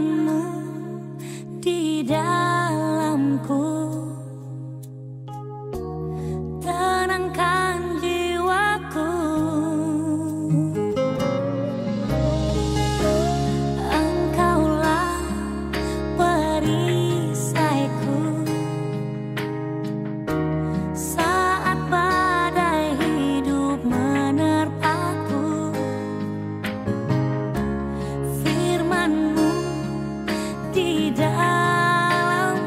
firman-Mu di dalamku, tenangkan jiwaku. Engkaulah perisaiku saat badai hidup menerpaku. Firman-Mu di dalamku,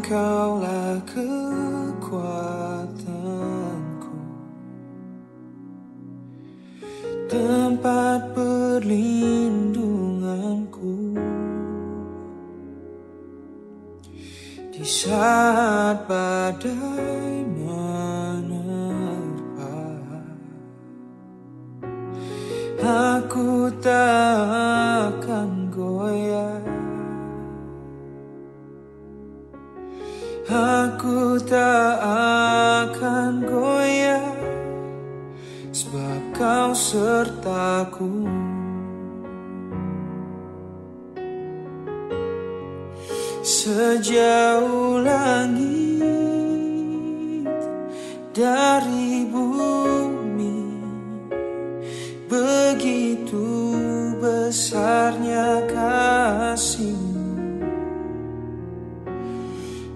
Engkaulah kekuatanku, tempat perlindunganku di saat badai menerpa. Aku tak akan goyah, aku tak akan goyah, sebab Kau sertaku. Sejauh langit dari bumi, begitu besarnya kasih-Mu,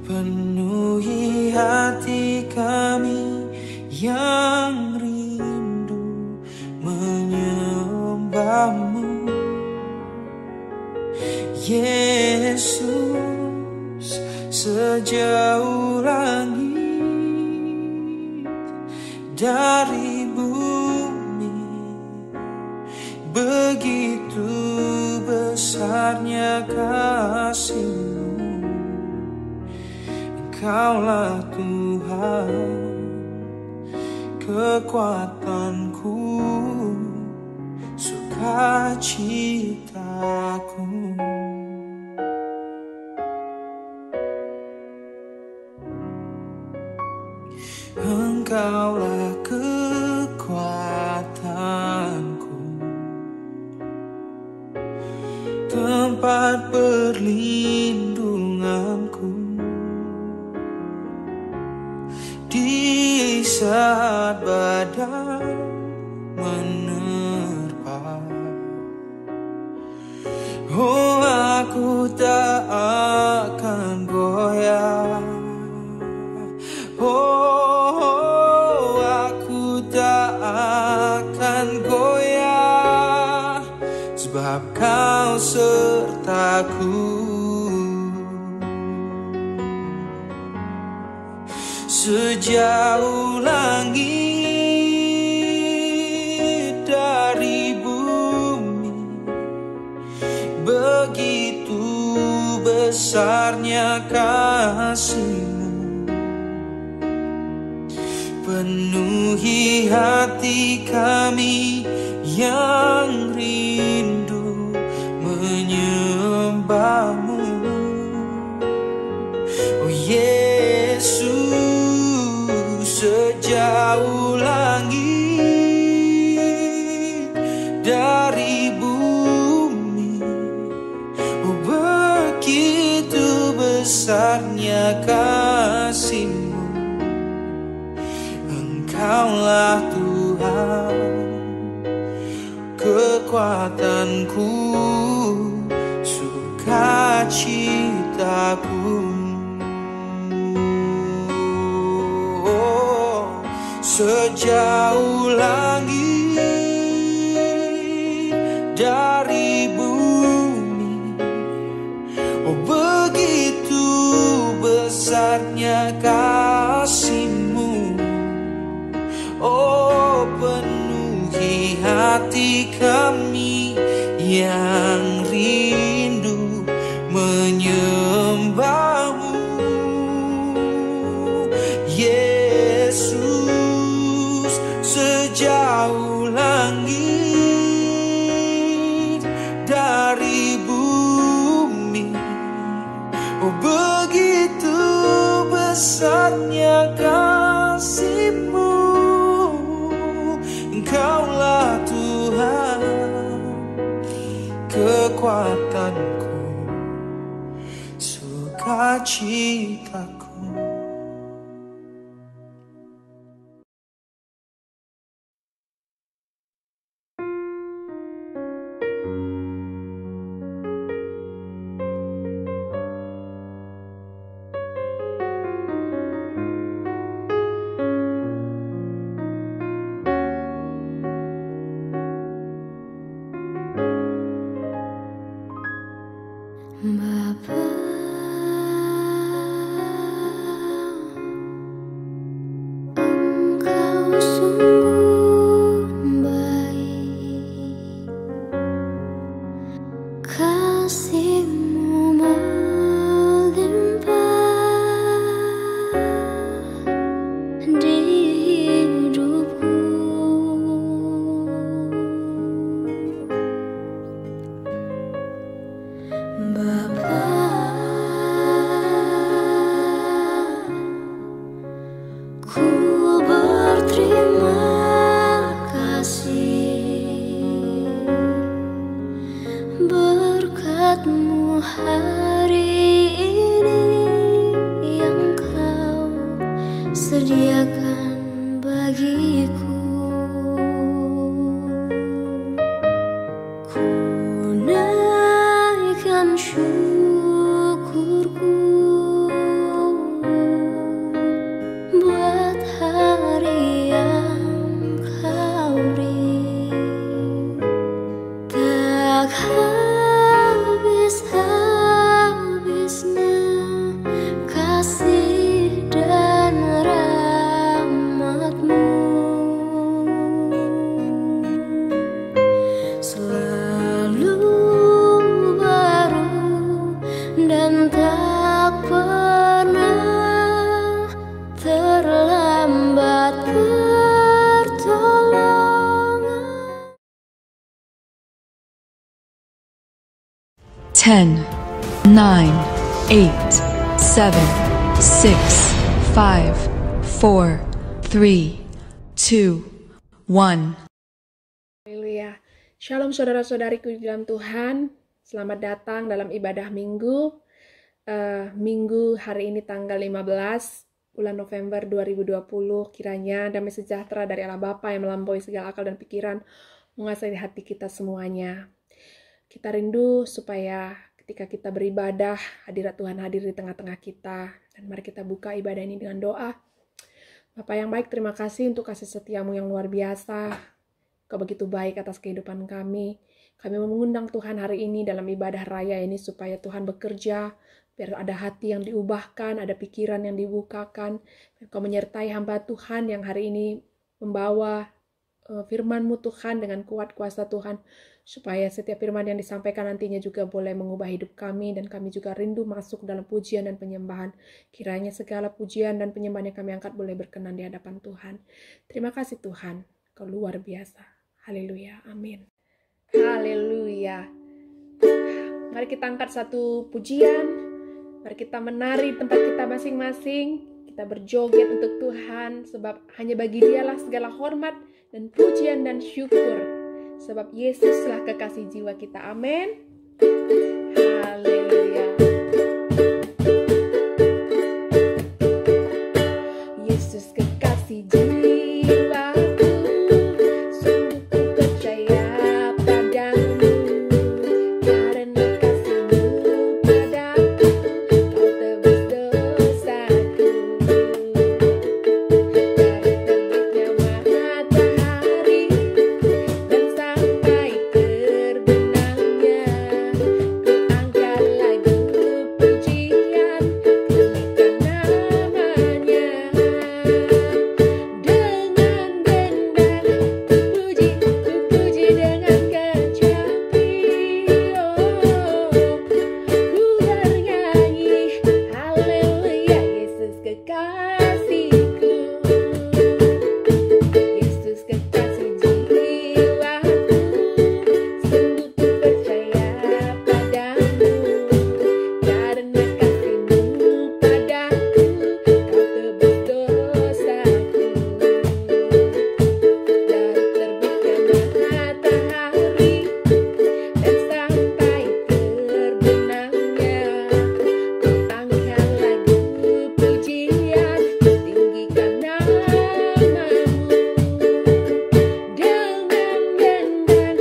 penuhi hati kami yang rindu menyembah-Mu. Yesus, sejauh langit dari bumi, begitu besarnya kasih-Mu. Engkaulah Tuhan, kekuatanku, sukacitaku. Engkaulah kekuatanku, tempat perlindunganku di saat badai menerpa. Oh, aku tak akan goyah. Oh, aku tak akan goyah, sebab Kau sertaku. Sejauh langit dari bumi, begitu besarnya kasih-Mu, penuhi hati kami yang rindu menyembah-Mu. Oh Yesus, sejauh langit dari bumi, oh begitu besarnya kasih-Mu. Engkaulah Tuhan, kekuatanku, sukacitaku. Oh, sejauh langit dari bumi, oh begitu besarnya kasih-Mu. Oh, penuhi hati kami yang rindu menyembah-Mu. Yesus, sejauh langit dari bumi, oh begitu besarnya kasih-Mu. Engkaulah Tuhan, kekuatanku, sukacitaku. Bapa 10, 9, 8, 7, 6, 5, 4, 3, 2, 1. Haleluya. Shalom saudara-saudariku di dalam Tuhan. Selamat datang dalam ibadah minggu. Minggu hari ini tanggal 15 bulan November 2020. Kiranya damai sejahtera dari Allah Bapa yang melampaui segala akal dan pikiran menguasai hati kita semuanya. Kita rindu supaya ketika kita beribadah, hadirat Tuhan hadir di tengah-tengah kita. Dan mari kita buka ibadah ini dengan doa. Bapa yang baik, terima kasih untuk kasih setiamu yang luar biasa. Kau begitu baik atas kehidupan kami. Kami mengundang Tuhan hari ini dalam ibadah raya ini supaya Tuhan bekerja, biar ada hati yang diubahkan, ada pikiran yang dibukakan. Dan Kau menyertai hamba Tuhan yang hari ini membawa firman-Mu Tuhan dengan kuat kuasa Tuhan, supaya setiap firman yang disampaikan nantinya juga boleh mengubah hidup kami, dan kami juga rindu masuk dalam pujian dan penyembahan. Kiranya segala pujian dan penyembahan yang kami angkat boleh berkenan di hadapan Tuhan. Terima kasih Tuhan, Kau luar biasa. Haleluya, amin. Haleluya. Mari kita angkat satu pujian, mari kita menari tempat kita masing-masing, kita berjoget untuk Tuhan, sebab hanya bagi Dialah segala hormat dan pujian dan syukur, sebab Yesuslah kekasih jiwa kita. Amin. Haleluya. Yesus kekasih jiwaku, sungguh ku percaya padamu, karena kasih-Mu padaku, Kau tebus dosaku. Dari terbitnya matahari dan sampai terbenamnya, ku angkat lagu pujian, kemuliaan namanya. Dengan gendang puji, ku puji dengan kecapi. Ku bernyanyi haleluya, Yesus kekasihku. Yesus kekasih jiwaku, sungguh ku percaya padamu, karena kasih-Mu padaku, Kau tebus dosaku. Dari terbitnya matahari dan sampai terbenamnya, ku angkat lagu pujian, tinggikan nama-Mu. Dengan gendang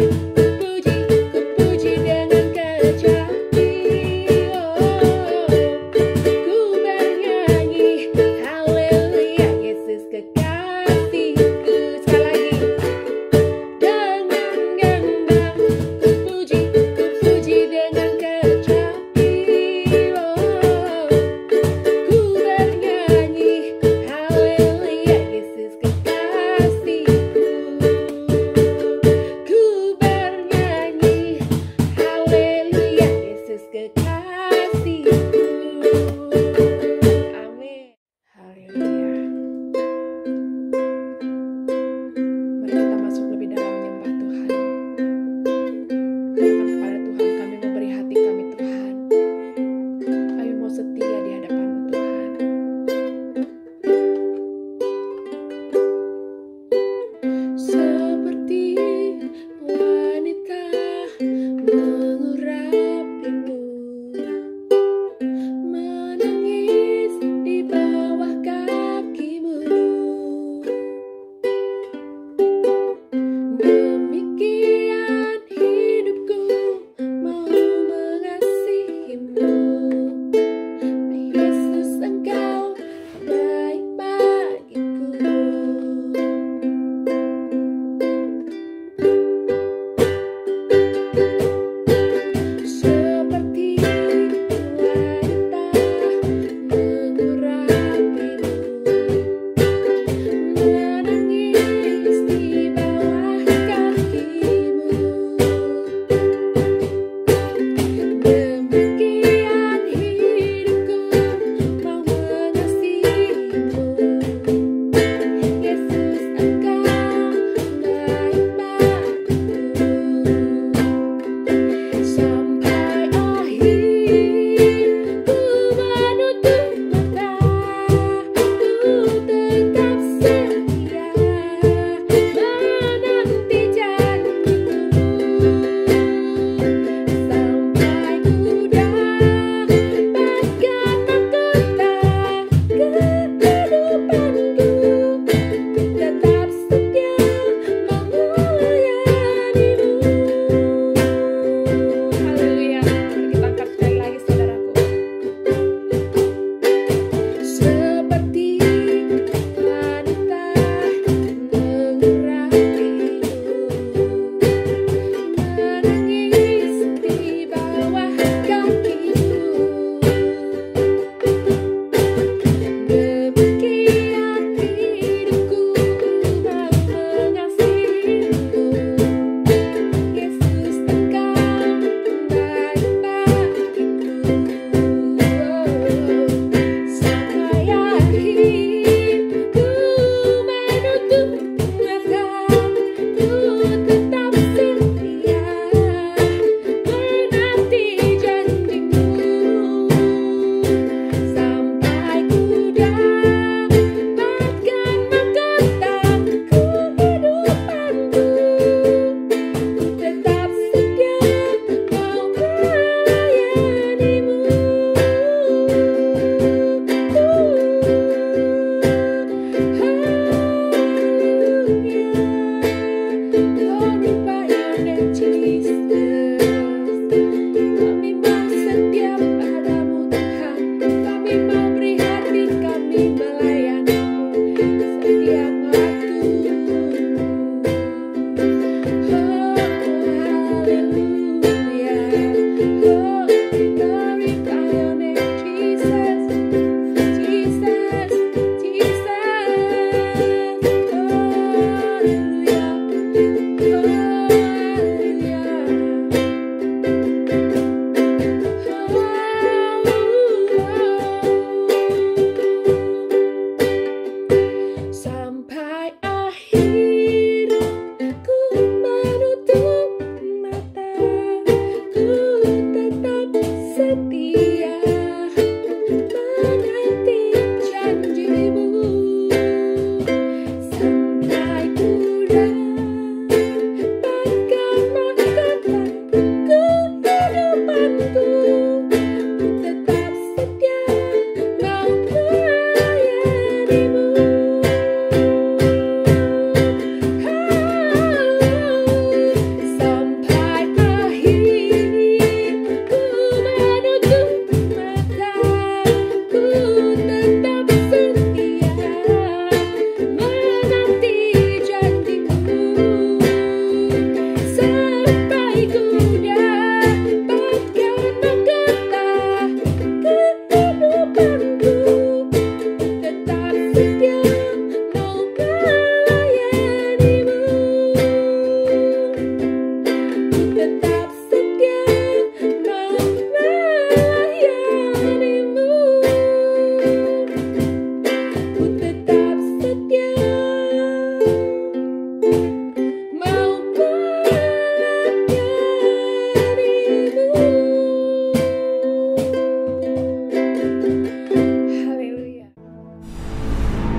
puji, ku puji dengan kecapi. Ku bernyanyi haleluya, Yesus kekasihku. Sekali lagi. Dengan gendang puji, ku puji dengan kecapi. Ku bernyanyi haleluya, Yesus kekasihku. Ku bernyanyi haleluya, Yesus kekasihku. Amin. Haleluya. Mari kita masuk lebih dalam menyembah Tuhan. Katakan kepada Tuhan, kami memberi hati kami Tuhan. Kami mau setia di hadapan-Mu Tuhan. Seperti wanita mengurapimu, menangis di bawah kaki-Mu. Demikian hidupku mau mengasihi-Mu.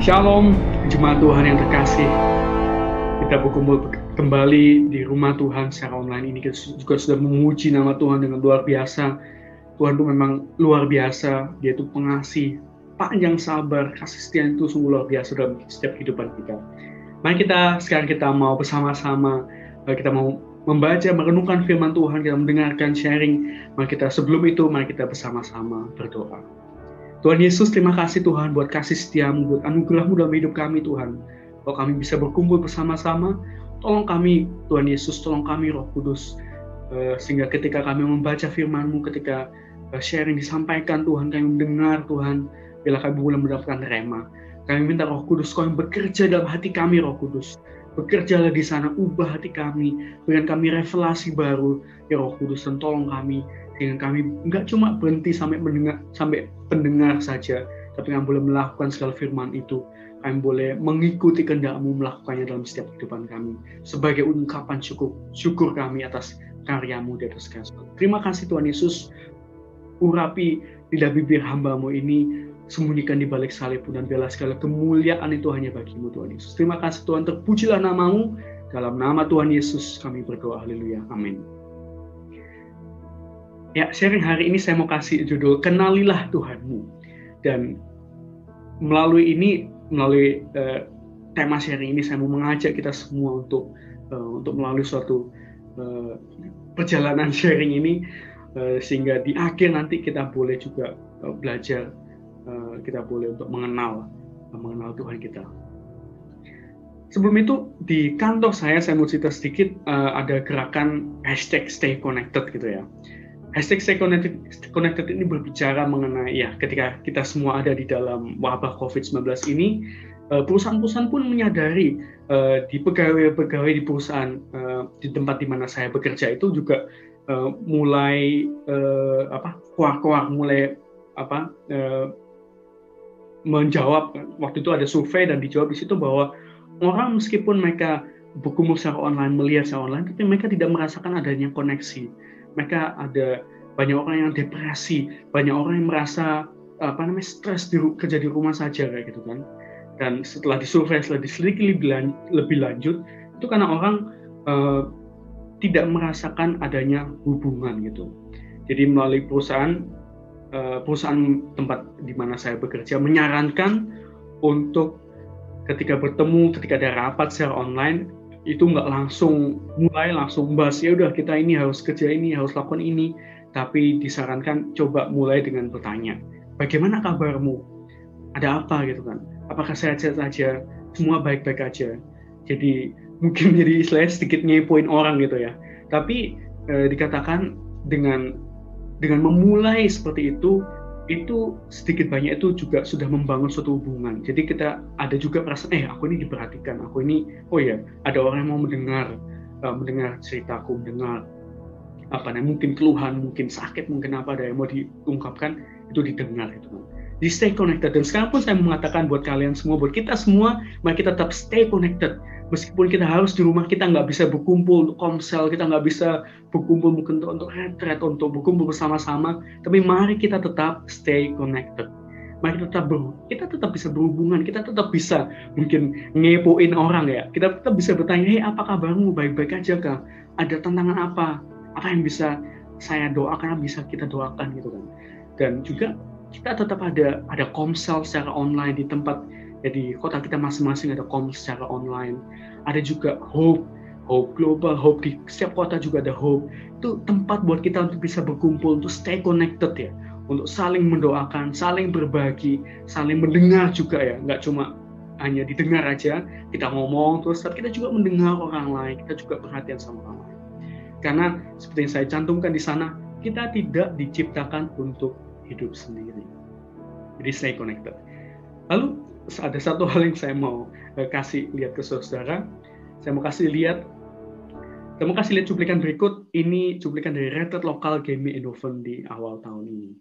Shalom, jemaat Tuhan yang terkasih. Kita berkumpul kembali di rumah Tuhan secara online ini. Kita juga sudah memuji nama Tuhan dengan luar biasa. Tuhan itu memang luar biasa. Dia itu pengasih, panjang sabar, kasih setia itu sungguh luar biasa dalam setiap kehidupan kita. Mari sekarang kita mau bersama-sama, kita mau membaca, merenungkan firman Tuhan, kita mendengarkan sharing. Mari kita bersama-sama berdoa. Tuhan Yesus, terima kasih Tuhan buat kasih setiamu, buat anugerahmu dalam hidup kami Tuhan. Kalau kami bisa berkumpul bersama-sama, tolong kami Tuhan Yesus, tolong kami Roh Kudus. Sehingga ketika kami membaca firman-Mu, ketika sharing disampaikan Tuhan, kami mendengar Tuhan, bila kami boleh mendapatkan rema. Kami minta Roh Kudus, Kau yang bekerja dalam hati kami Roh Kudus. Bekerjalah di sana, ubah hati kami, berikan kami revelasi baru, ya Roh Kudus, dan tolong kami, sehingga kami enggak cuma berhenti sampai pendengar saja, tapi kami boleh melakukan segala firman itu. Kami boleh mengikuti kehendak-Mu, melakukannya dalam setiap kehidupan kami, sebagai ungkapan syukur kami atas karya-Mu di atas kasih. Terima kasih Tuhan Yesus, urapi lidah bibir hamba-Mu ini, sembunyikan di balik salib dan biarlah segala kemuliaan itu hanya bagi-Mu Tuhan Yesus. Terima kasih Tuhan, terpujilah nama-Mu, dalam nama Tuhan Yesus kami berdoa, haleluya, amin. Ya, sharing hari ini saya mau kasih judul Kenalilah Tuhanmu. Dan melalui tema sharing ini saya mau mengajak kita semua untuk melalui suatu perjalanan sharing ini, sehingga di akhir nanti kita boleh juga belajar, kita boleh untuk mengenal Tuhan kita. Sebelum itu di kantor saya mau cerita sedikit, ada gerakan #StayConnected gitu ya. #StayConnected ini berbicara mengenai ya, ketika kita semua ada di dalam wabah COVID-19 ini, perusahaan-perusahaan pun menyadari, di pegawai-pegawai di perusahaan, di tempat di mana saya bekerja itu juga mulai menjawab. Waktu itu ada survei dan dijawab di situ bahwa orang meskipun mereka berkumpul secara online, melihat secara online, tapi mereka tidak merasakan adanya koneksi. Mereka ada banyak orang yang depresi, banyak orang yang merasa stres kerja di rumah saja kayak gitu kan. Dan setelah disurvei, setelah diselidiki lebih lanjut, itu karena orang tidak merasakan adanya hubungan gitu. Jadi melalui perusahaan tempat di mana saya bekerja menyarankan untuk ketika bertemu, ketika ada rapat secara online, itu nggak langsung bahas, ya udah kita ini harus kerja ini, harus lakukan ini, tapi disarankan coba mulai dengan bertanya, bagaimana kabarmu? Ada apa gitu kan? Apakah sehat-sehat saja? Semua baik-baik aja? Jadi mungkin jadi istilahnya sedikit ngepoin orang gitu ya. Tapi dikatakan dengan memulai seperti itu sedikit banyak itu juga sudah membangun suatu hubungan. Jadi kita ada juga perasaan, aku ini diperhatikan, aku ini, oh ya, ada orang yang mau mendengar ceritaku, mendengar mungkin keluhan, mungkin sakit, mungkin apa ada yang mau diungkapkan, itu didengar gitu kan. Di stay connected. Dan sekarang pun saya mengatakan buat kalian semua, buat kita semua, mari kita tetap stay connected. Meskipun kita harus di rumah, kita nggak bisa berkumpul untuk komsel, kita nggak bisa berkumpul mungkin untuk retret, untuk berkumpul bersama-sama, tapi mari kita tetap stay connected. Mari kita tetap bisa berhubungan, kita tetap bisa mungkin ngepoin orang ya, kita tetap bisa bertanya, apa kabarmu, baik-baik aja kah? Ada tantangan apa yang bisa saya doakan, bisa kita doakan gitu kan. Dan juga kita tetap ada komsel secara online di tempat, jadi kota kita masing-masing ada komsel secara online. Ada juga Hope Global, Hope di setiap kota juga ada Hope. Itu tempat buat kita untuk bisa berkumpul, untuk stay connected ya, untuk saling mendoakan, saling berbagi, saling mendengar juga ya. Nggak cuma hanya didengar aja, kita ngomong terus, tapi kita juga mendengar orang lain, kita juga perhatian sama orang lain. Karena seperti yang saya cantumkan di sana, kita tidak diciptakan untuk hidup sendiri. Jadi stay connected. Lalu ada satu hal yang saya mau kasih lihat ke saudara. Saya mau kasih lihat cuplikan berikut. Ini cuplikan dari retret lokal Gaming Innovation di awal tahun ini.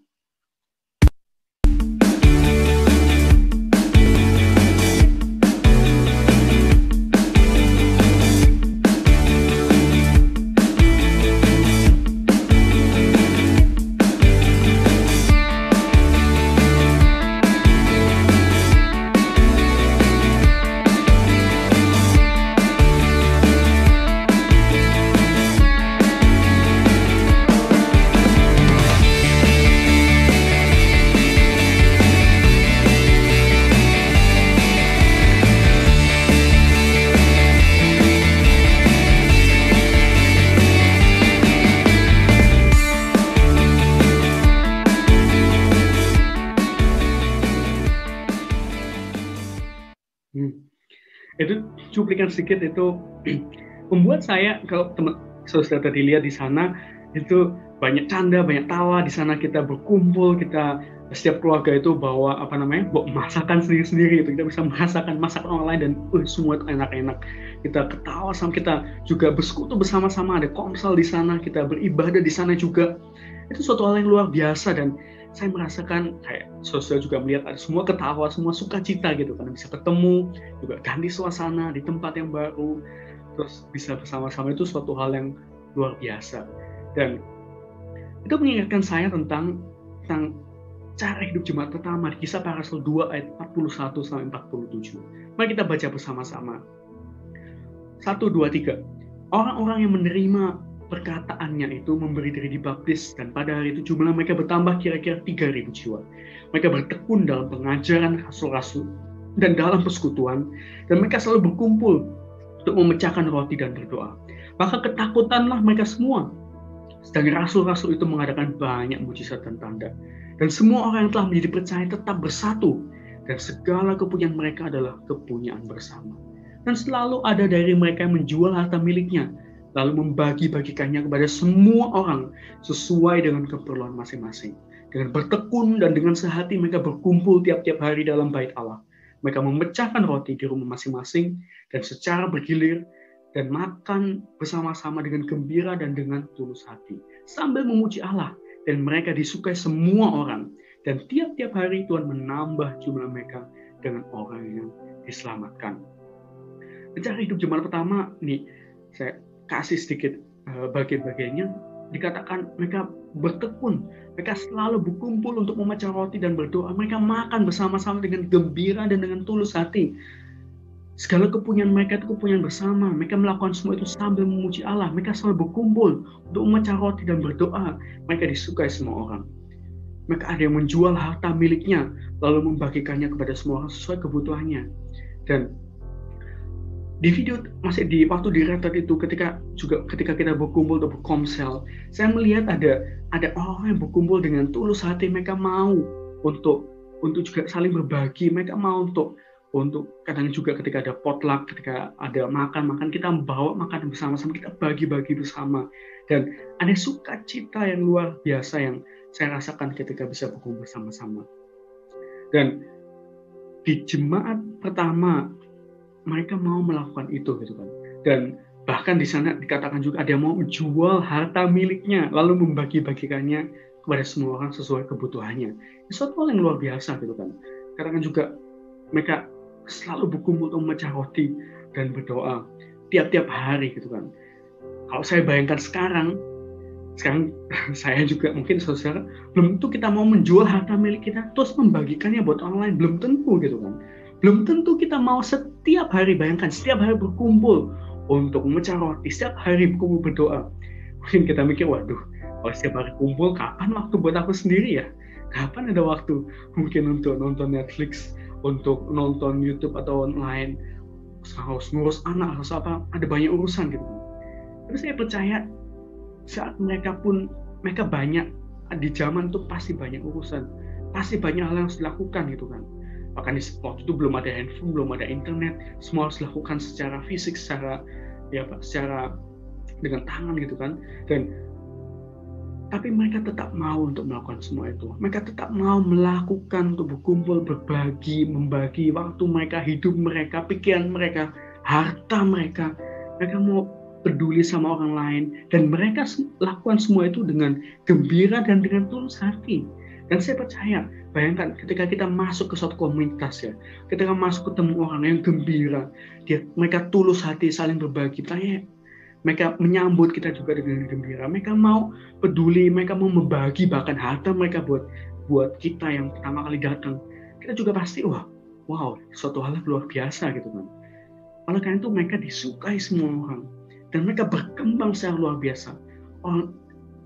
Itu cuplikan sedikit itu membuat saya, kalau teman saudara tadi lihat di sana, itu banyak canda, banyak tawa di sana. Kita berkumpul, kita setiap keluarga itu bawa bawa masakan sendiri-sendiri, itu kita bisa masakan online dan semua itu enak-enak. Kita ketawa sama, kita juga bersekutu bersama-sama, ada komsel di sana, kita beribadah di sana juga. Itu suatu hal yang luar biasa, dan saya merasakan kayak saudara juga melihat ada semua ketawa, semua sukacita gitu, karena bisa ketemu, juga ganti suasana di tempat yang baru, terus bisa bersama-sama. Itu suatu hal yang luar biasa, dan itu mengingatkan saya tentang cara hidup jemaat pertama di Kisah Para Rasul 2 ayat 41 sampai 47. Mari kita baca bersama-sama. 1, 2, 3. Orang-orang yang menerima perkataannya itu memberi diri dibaptis, dan pada hari itu jumlah mereka bertambah kira-kira 3.000 jiwa. Mereka bertekun dalam pengajaran rasul-rasul dan dalam persekutuan, dan mereka selalu berkumpul untuk memecahkan roti dan berdoa. Maka ketakutanlah mereka semua. Sedang rasul-rasul itu mengadakan banyak mujizat dan tanda. Dan semua orang yang telah menjadi percaya tetap bersatu, dan segala kepunyaan mereka adalah kepunyaan bersama. Dan selalu ada dari mereka yang menjual harta miliknya, lalu membagi-bagikannya kepada semua orang sesuai dengan keperluan masing-masing. Dengan bertekun dan dengan sehati mereka berkumpul tiap-tiap hari dalam bait Allah. Mereka memecahkan roti di rumah masing-masing dan secara bergilir, dan makan bersama-sama dengan gembira dan dengan tulus hati, sambil memuji Allah, dan mereka disukai semua orang. Dan tiap-tiap hari Tuhan menambah jumlah mereka dengan orang yang diselamatkan. Cara hidup jemaat pertama nih, saya kasih sedikit bagian-bagiannya. Dikatakan mereka bertekun, mereka selalu berkumpul untuk memecah roti dan berdoa. Mereka makan bersama-sama dengan gembira dan dengan tulus hati. Segala kepunyaan mereka itu kepunyaan bersama. Mereka melakukan semua itu sambil memuji Allah. Mereka selalu berkumpul untuk memecah roti dan berdoa. Mereka disukai semua orang. Mereka ada yang menjual harta miliknya, lalu membagikannya kepada semua orang sesuai kebutuhannya. Dan di video masih di waktu di retret itu, ketika kita berkumpul untuk berkomsel, saya melihat ada orang yang berkumpul dengan tulus hati. Mereka mau untuk juga saling berbagi. Mereka mau untuk kadang juga ketika ada potluck, ketika ada makan kita membawa makan bersama-sama, kita bagi-bagi bersama, dan ada sukacita yang luar biasa yang saya rasakan ketika bisa berkumpul bersama-sama. Dan di jemaat pertama mereka mau melakukan itu gitu kan. Dan bahkan di sana dikatakan juga ada yang mau menjual harta miliknya lalu membagi-bagikannya kepada semua orang sesuai kebutuhannya. Itu suatu hal yang luar biasa gitu kan. Katakan juga mereka selalu berkumpul untuk memecah roti dan berdoa tiap-tiap hari gitu kan. Kalau saya bayangkan sekarang saya juga mungkin saudara, belum tentu kita mau menjual harta milik kita terus membagikannya buat orang lain, belum tentu gitu kan. Belum tentu kita mau setiap hari, bayangkan setiap hari berkumpul untuk memecah roti, setiap hari berkumpul berdoa. Mungkin kita mikir, waduh, kalau setiap hari kumpul, kapan waktu buat aku sendiri ya? Kapan ada waktu mungkin untuk nonton Netflix, untuk nonton YouTube atau online, harus ngurus anak, harus apa, ada banyak urusan gitu. Tapi saya percaya saat mereka banyak di zaman itu pasti banyak urusan, pasti banyak hal yang harus dilakukan gitu kan. Bahkan di waktu itu belum ada handphone, belum ada internet, semua harus dilakukan secara fisik, secara dengan tangan gitu kan. Tapi mereka tetap mau untuk melakukan semua itu. Mereka tetap mau melakukan untuk berkumpul, berbagi, membagi waktu mereka, hidup mereka, pikiran mereka, harta mereka. Mereka mau peduli sama orang lain, dan mereka lakukan semua itu dengan gembira dan dengan tulus hati. Dan saya percaya, bayangkan ketika kita masuk ke suatu komunitas ya, ketika masuk ketemu orang yang gembira, mereka tulus hati saling berbagi, mereka menyambut kita juga dengan gembira, mereka mau peduli, mereka mau membagi bahkan harta mereka buat kita yang pertama kali datang. Kita juga pasti wow, suatu hal yang luar biasa gitu kan. Oleh karena itu mereka disukai semua orang, dan mereka berkembang secara luar biasa. Orang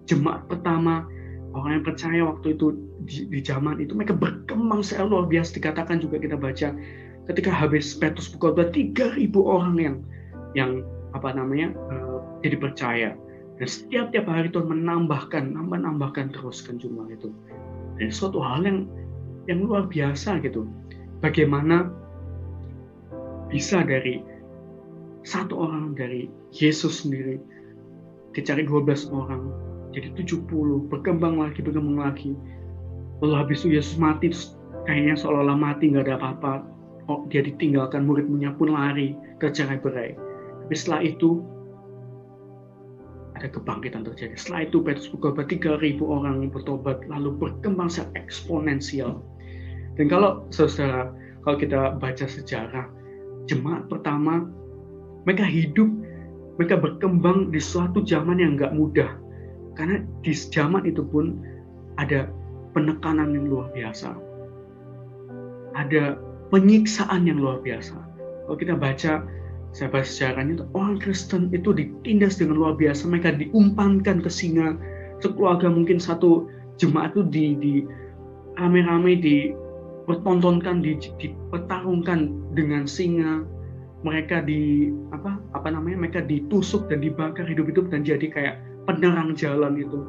jemaat pertama, orang yang percaya waktu itu di zaman itu, mereka berkembang secara luar biasa. Dikatakan juga kita baca ketika habis Petrus berkhotbah 3.000 orang yang jadi percaya. Dan setiap hari Tuhan menambahkan teruskan jumlah itu. Dan suatu hal yang luar biasa gitu. Bagaimana bisa dari satu orang, dari Yesus sendiri, dicari 12 orang, jadi 70, berkembang lagi. Lalu habis itu Yesus mati, terus kayaknya seolah-olah mati, nggak ada apa-apa. Dia ditinggalkan, murid-muridnya pun lari, tercerai-berai. Tapi setelah itu, ada kebangkitan terjadi. Setelah itu Petrus berkhotbah, 3.000 orang bertobat, lalu berkembang secara eksponensial. Dan kalau saudara, kalau kita baca sejarah, jemaat pertama, mereka berkembang di suatu zaman yang nggak mudah. Karena di zaman itu pun ada penekanan yang luar biasa. Ada penyiksaan yang luar biasa. Kalau kita baca, saya baca sejarahnya, orang Kristen itu ditindas dengan luar biasa. Mereka diumpankan ke singa. Sekeluarga mungkin satu jemaat itu di rame-rame dipertontonkan, dipertarungkan dengan singa. Mereka mereka ditusuk dan dibakar hidup-hidup dan jadi kayak penerang jalan itu.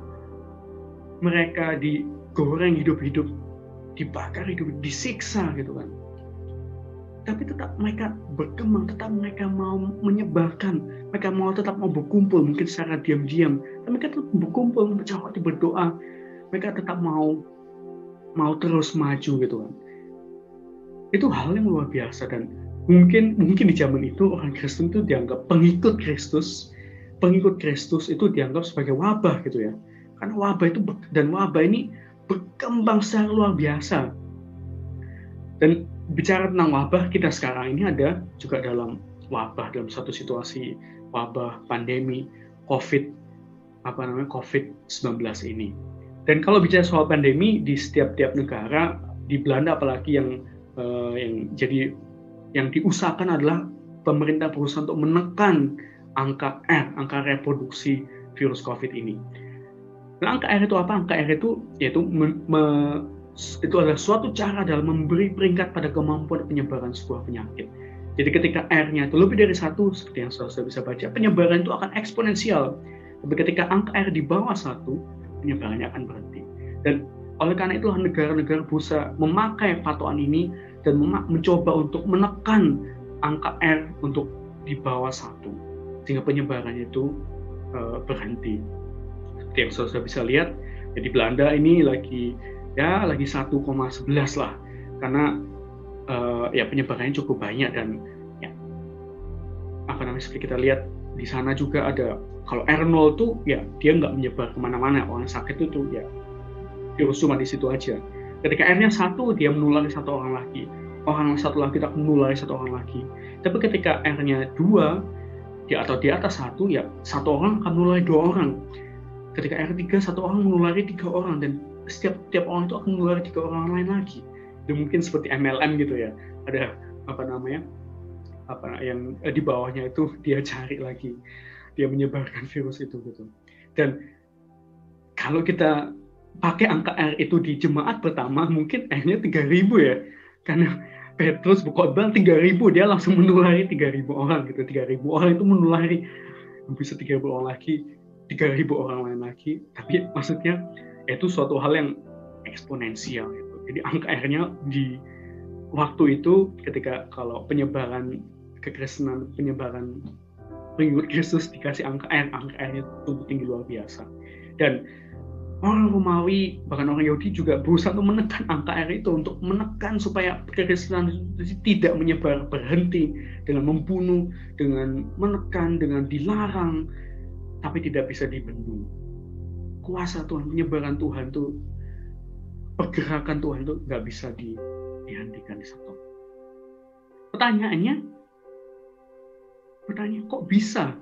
Mereka digoreng hidup-hidup, dibakar hidup, disiksa gitu kan. Tapi tetap mereka berkembang, tetap mereka mau menyebarkan, mereka tetap mau berkumpul, mungkin secara diam-diam, tapi mereka tetap berkumpul, membaca hati, berdoa, mereka tetap mau terus maju gitu kan. Itu hal yang luar biasa. Dan mungkin di zaman itu orang Kristen itu dianggap pengikut Kristus itu dianggap sebagai wabah gitu ya. Karena wabah ini berkembang secara luar biasa. Dan bicara tentang wabah, kita sekarang ini ada juga dalam satu situasi wabah pandemi COVID-19 ini. Dan kalau bicara soal pandemi di setiap negara, di Belanda apalagi yang diusahakan adalah pemerintah berusaha untuk menekan angka reproduksi virus COVID ini. Nah, angka R itu apa? Angka R itu yaitu itu adalah suatu cara dalam memberi peringkat pada kemampuan penyebaran sebuah penyakit. Jadi ketika R-nya itu lebih dari 1, seperti yang saudara bisa baca, penyebaran itu akan eksponensial. Tapi ketika angka R di bawah 1, penyebarannya akan berhenti. Dan oleh karena itulah negara-negara berusaha memakai patokan ini dan mencoba untuk menekan angka R untuk di bawah 1, sehingga penyebarannya itu berhenti. Seperti yang saudara bisa lihat, di Belanda ini lagi 1,11 lah, karena penyebarannya cukup banyak. Dan seperti kita lihat di sana juga ada, kalau R0 tuh dia nggak menyebar kemana-mana, orang sakit itu virus cuma di situ aja. Ketika R-nya 1, dia menulari 1 orang lagi, orang satu lagi tak menulari 1 orang lagi. Tapi ketika R-nya 2 atau di atas 1, 1 orang akan menulari 2 orang. Ketika R3, 1 orang menulari 3 orang, dan setiap orang itu akan menulari 3 orang lain lagi. Itu mungkin seperti MLM gitu ya. Ada yang di bawahnya itu dia cari lagi, dia menyebarkan virus itu gitu. Dan kalau kita pakai angka R itu di jemaat pertama, mungkin R-nya 3.000 ya. Karena Petrus berkhotbah 3.000, dia langsung menulari 3.000 orang gitu. 3.000 orang itu menulari, bisa 3.000 orang lagi, 3.000 orang lain lagi. Tapi maksudnya itu suatu hal yang eksponensial gitu. Jadi angka R-nya di waktu itu, ketika kalau penyebaran kekristenan, penyebaran pengikut Kristus dikasih angka R-nya tumbuh tinggi luar biasa. Dan orang Romawi, bahkan orang Yahudi juga berusaha untuk menekan angka R itu, untuk menekan supaya kekristenan itu tidak menyebar, berhenti dengan membunuh, dengan menekan, dengan dilarang, tapi tidak bisa dibendung. Kuasa Tuhan, penyebaran Tuhan itu, pergerakan Tuhan itu nggak bisa dihentikan, di-stop. Pertanyaannya, kok bisa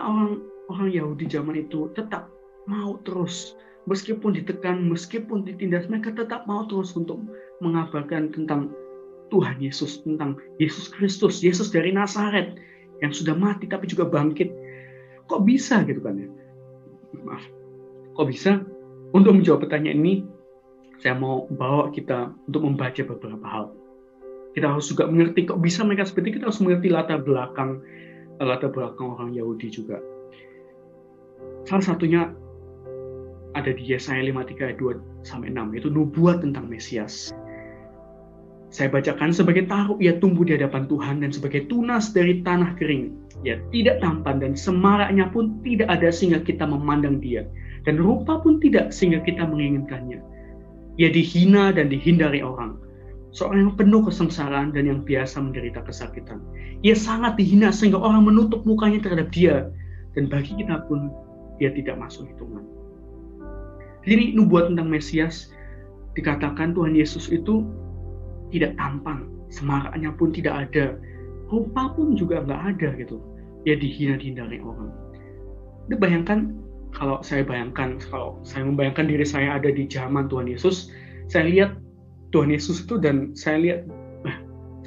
orang Yahudi zaman itu tetap mau terus, meskipun ditekan, meskipun ditindas, mereka tetap mau terus untuk mengabarkan tentang Tuhan Yesus, tentang Yesus Kristus, Yesus dari Nazaret yang sudah mati tapi juga bangkit. Kok bisa gitu kan ya? Maaf. Kok bisa? Untuk menjawab pertanyaan ini, saya mau bawa kita untuk membaca beberapa hal. Kita harus juga mengerti kok bisa mereka seperti itu. Kita harus mengerti latar belakang orang Yahudi juga. Salah satunya ada di Yesaya 53 ayat 2-6, yaitu nubuat tentang Mesias. Saya bacakan, sebagai taruh ia tumbuh di hadapan Tuhan dan sebagai tunas dari tanah kering. Ia tidak tampan dan semaraknya pun tidak ada sehingga kita memandang dia. Dan rupa pun tidak sehingga kita menginginkannya. Ia dihina dan dihindari orang. Seorang yang penuh kesengsaraan dan yang biasa menderita kesakitan. Ia sangat dihina sehingga orang menutup mukanya terhadap dia. Dan bagi kita pun dia tidak masuk hitungan. Jadi nubuat tentang Mesias dikatakan Tuhan Yesus itu tidak tampan, semaraknya pun tidak ada, rupa pun juga nggak ada gitu. Dia dihina-dihindari orang. Anda bayangkan, kalau saya membayangkan diri saya ada di zaman Tuhan Yesus, saya lihat Tuhan Yesus itu dan saya lihat,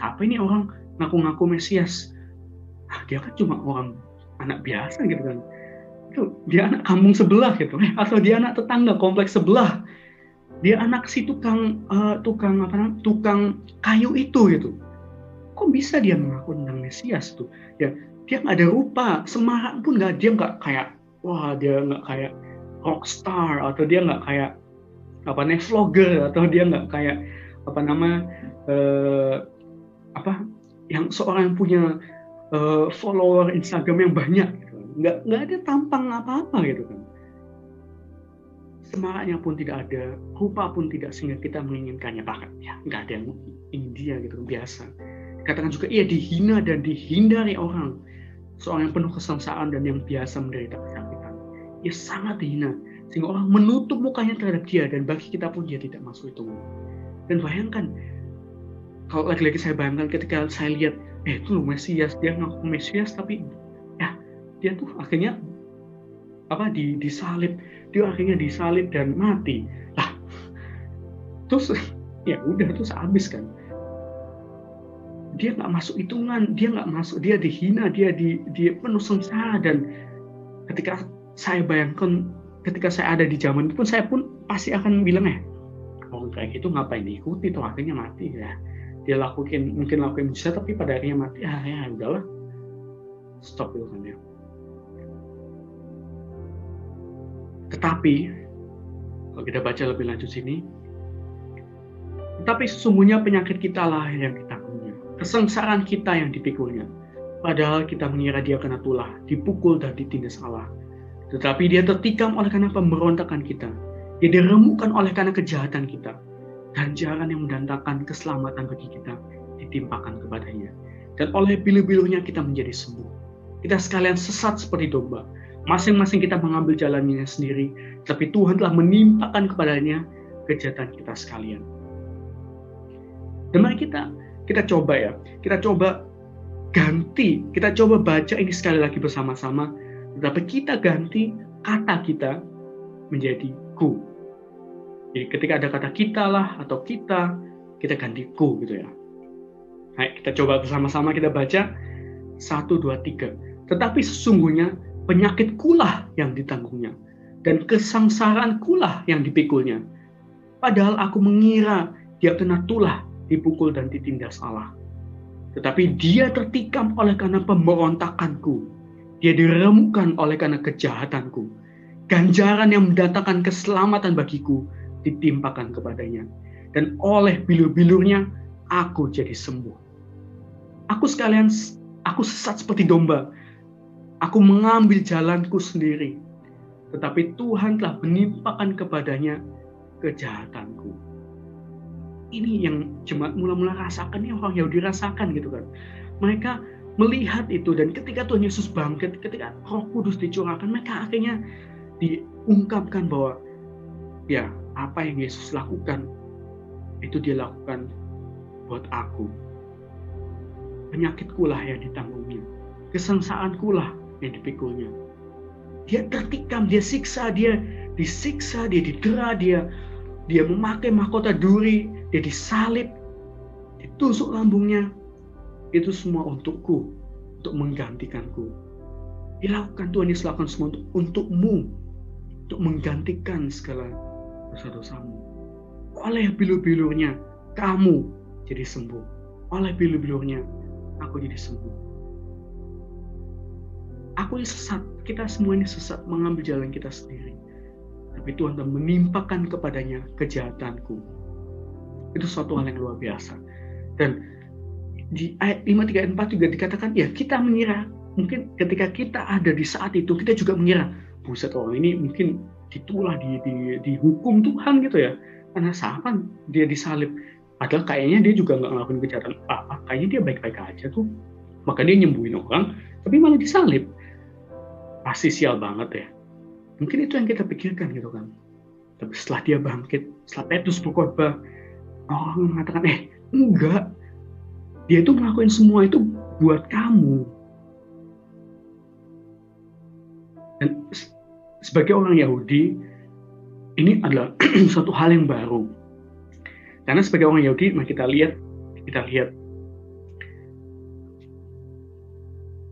siapa ini orang ngaku-ngaku Mesias? Dia kan cuma orang anak biasa gitu kan. Itu dia anak kampung sebelah gitu, atau dia anak tetangga kompleks sebelah. Dia anak si tukang kayu itu gitu. Kok bisa dia mengaku tentang Mesias tuh? Dia nggak ada rupa, semarak pun nggak. Dia nggak kayak, dia nggak kayak rockstar, atau dia nggak kayak vlogger, atau dia nggak kayak yang seorang yang punya follower Instagram yang banyak. Gitu. Nggak ada tampang apa-apa gitu kan. Semaraknya pun tidak ada, rupa pun tidak sehingga kita menginginkannya. Bahkan nggak ada yang ingin dia gitu, biasa. Dikatakan juga ia dihina dan dihindari orang. Seorang yang penuh kesengsaraan dan yang biasa menderita kesakitan. Ia sangat dihina sehingga orang menutup mukanya terhadap dia, dan bagi kita pun dia tidak masuk hitungan. Dan bayangkan, kalau lagi-lagi saya bayangkan ketika saya lihat, itu loh Mesias, dia ngaku Mesias tapi dia tuh akhirnya disalib. Dia akhirnya disalib dan mati. Terus habis kan. Dia nggak masuk hitungan, dia dihina, dia penuh sengsara. Dan ketika saya bayangkan, ketika saya ada di zaman itu pun, saya pun pasti akan bilang orang kayak gitu ngapain diikuti, tuh akhirnya mati ya. Dia mungkin lakuin bisa, tapi pada akhirnya mati. Ya udahlah, stop dulu kan ya. Tetapi, kalau kita baca lebih lanjut sini, tetapi sesungguhnya penyakit kita lah yang ditanggungnya, kesengsaraan kita yang dipikulnya. Padahal kita mengira dia kena tulah, dipukul dan ditindas Allah. Tetapi dia tertikam oleh karena pemberontakan kita. Dia diremukkan oleh karena kejahatan kita. Ganjaran yang mendatangkan keselamatan bagi kita ditimpakan kepadanya. Dan oleh bilu-bilunya kita menjadi sembuh. Kita sekalian sesat seperti domba. Masing-masing kita mengambil jalannya sendiri, tapi Tuhan telah menimpakan kepadanya kejahatan kita sekalian. Dan mari kita coba ganti, kita coba baca ini sekali lagi bersama-sama, tetapi kita ganti kata kita menjadi ku. Jadi ketika ada kata kita lah atau kita ganti ku gitu ya. Baik, kita coba bersama-sama, kita baca 1, 2, 3. Tetapi sesungguhnya penyakit kulah yang ditanggungnya, dan kesengsaraan kulah yang dipikulnya. Padahal aku mengira dia kena tulah, dipukul dan ditindas Allah. Tetapi dia tertikam oleh karena pemberontakanku. Dia diremukkan oleh karena kejahatanku. Ganjaran yang mendatangkan keselamatan bagiku ditimpakan kepadanya. Dan oleh bilur-bilurnya aku jadi sembuh. Aku sesat seperti domba. Aku mengambil jalanku sendiri, tetapi Tuhan telah menimpakan kepadanya kejahatanku. Ini yang jemaat mula-mula rasakan, yang orang Yahudi rasakan gitu kan. Mereka melihat itu, dan ketika Tuhan Yesus bangkit, ketika Roh Kudus dicurahkan, mereka akhirnya diungkapkan bahwa apa yang Yesus lakukan, itu dia lakukan buat aku. Penyakitku lah yang ditanggungnya, kesengsaanku lah yang dipikulnya. Dia tertikam, dia siksa, dia disiksa, dia didera, dia memakai mahkota duri, dia disalib, ditusuk lambungnya. Itu semua untukku, untuk menggantikanku. Dilakukan Tuhan Yesus, lakukan semua untukmu, untuk menggantikan segala dosa-dosamu. Oleh bilur-bilurnya kamu jadi sembuh. Oleh bilur-bilurnya aku jadi sembuh. Aku ini sesat, kita semua ini sesat, mengambil jalan kita sendiri. Tapi Tuhan telah menimpakan kepadanya kejahatanku. Itu suatu hal yang luar biasa. Dan di ayat 5:3-4 juga dikatakan, ya kita mengira, mungkin ketika kita ada di saat itu, kita juga mengira, buset, orang ini mungkin ditulah, dihukum Tuhan gitu ya, karena siapa dia disalib. Padahal kayaknya dia juga nggak ngelakuin kejahatan apa-apa, kayaknya dia baik-baik aja tuh, maka dia nyembuhin orang, tapi malah disalib. Pasti sial banget ya. Mungkin itu yang kita pikirkan gitu kan. Tapi setelah dia bangkit, setelah Petrus berkhotbah, orang mengatakan, enggak, dia itu ngelakuin semua itu buat kamu. Dan sebagai orang Yahudi, ini adalah suatu hal yang baru. Karena sebagai orang Yahudi, mari kita lihat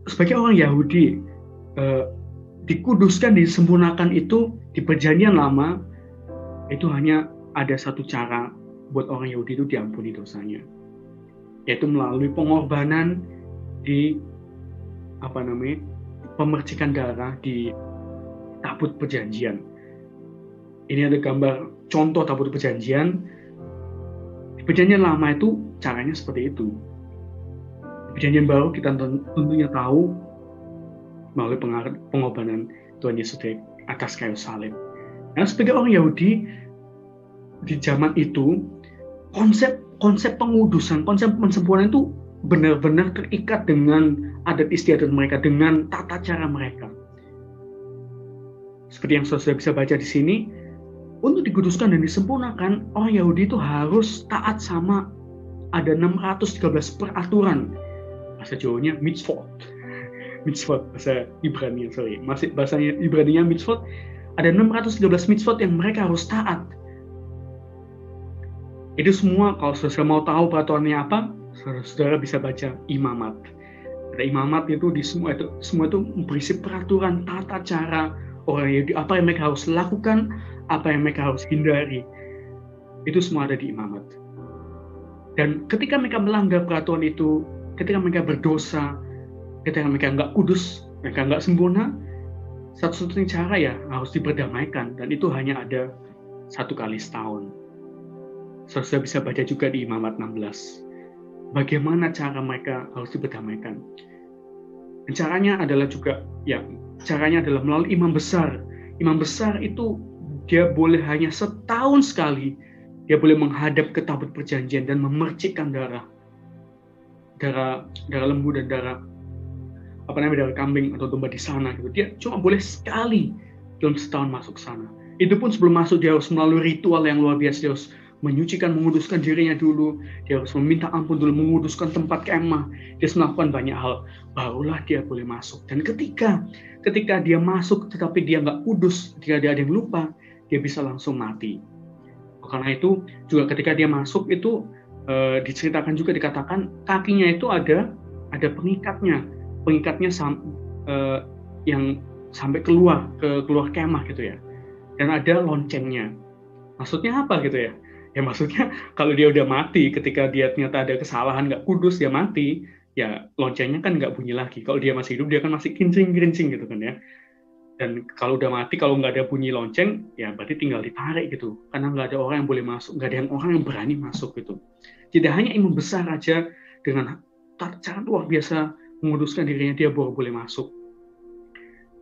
sebagai orang Yahudi, dikuduskan, disempurnakan itu di Perjanjian Lama, itu hanya ada satu cara buat orang Yahudi itu diampuni dosanya, yaitu melalui pengorbanan di pemercikan darah di tabut perjanjian. Ini ada gambar contoh tabut perjanjian. Di Perjanjian Lama itu caranya seperti itu. Di Perjanjian Baru kita tentunya tahu melalui pengorbanan Tuhan Yesus di atas kayu salib. Nah, sebagai orang Yahudi di zaman itu, konsep pengudusan, konsep pensempurnaan itu benar-benar terikat dengan adat istiadat mereka, dengan tata cara mereka. Seperti yang saudara bisa baca di sini, untuk dikuduskan dan disempurnakan, orang Yahudi itu harus taat sama ada 613 peraturan. Bahasa Jawanya mitzvot. Mitzvot, bahasa Ibrani, bahasanya Ibraninya mitzvot. Ada 613 mitzvot yang mereka harus taat. Itu semua, kalau saudara mau tahu peraturannya apa, saudara bisa baca Imamat. Ada Imamat itu di semua itu berisi peraturan tata cara orang Yahudi, apa yang mereka harus lakukan, apa yang mereka harus hindari. Itu semua ada di Imamat. Dan ketika mereka melanggar peraturan itu, ketika mereka berdosa, ketika mereka nggak kudus, mereka nggak sempurna, satu-satunya cara ya harus diperdamaikan, dan itu hanya ada satu kali setahun. Saudara bisa baca juga di Imamat 16. Bagaimana cara mereka harus diperdamaikan. Dan caranya adalah melalui imam besar. Imam besar itu dia boleh hanya setahun sekali, dia boleh menghadap ke tabut perjanjian dan memercikkan darah lembu dan darah kambing atau domba di sana gitu. Dia cuma boleh sekali dalam setahun masuk sana. Itu pun sebelum masuk dia harus melalui ritual yang luar biasa. Dia harus menyucikan, menguduskan dirinya dulu. Dia harus meminta ampun dulu, menguduskan tempat kemah. Dia harus melakukan banyak hal. Barulah dia boleh masuk. Dan ketika dia masuk tetapi dia nggak kudus, ketika dia ada yang lupa, dia bisa langsung mati. Karena itu juga ketika dia masuk itu diceritakan juga, dikatakan kakinya itu ada pengikatnya yang sampai keluar kemah gitu ya. Dan ada loncengnya. Maksudnya apa gitu ya? Ya maksudnya kalau dia udah mati, ketika dia ternyata ada kesalahan nggak kudus, dia mati, ya loncengnya kan nggak bunyi lagi. Kalau dia masih hidup, dia kan masih kincing gitu kan ya. Dan kalau udah mati, kalau nggak ada bunyi lonceng, ya berarti tinggal ditarik gitu. Karena nggak ada orang yang boleh masuk, nggak ada orang yang berani masuk gitu. Tidak hanya imam besar aja dengan cara luar biasa menguduskan dirinya, dia baru boleh masuk.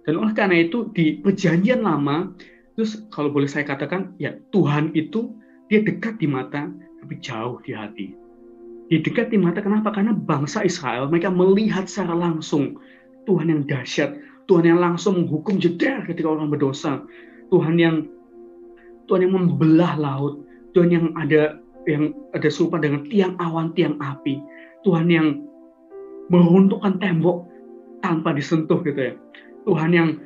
Dan oleh karena itu di Perjanjian Lama, terus kalau boleh saya katakan, ya Tuhan itu dia dekat di mata, tapi jauh di hati. Dia dekat di mata, kenapa? Karena bangsa Israel, mereka melihat secara langsung Tuhan yang dahsyat, Tuhan yang langsung menghukum jeder ketika orang berdosa, Tuhan yang membelah laut, Tuhan yang ada serupa dengan tiang awan, tiang api, Tuhan yang meruntuhkan tembok tanpa disentuh gitu ya, Tuhan yang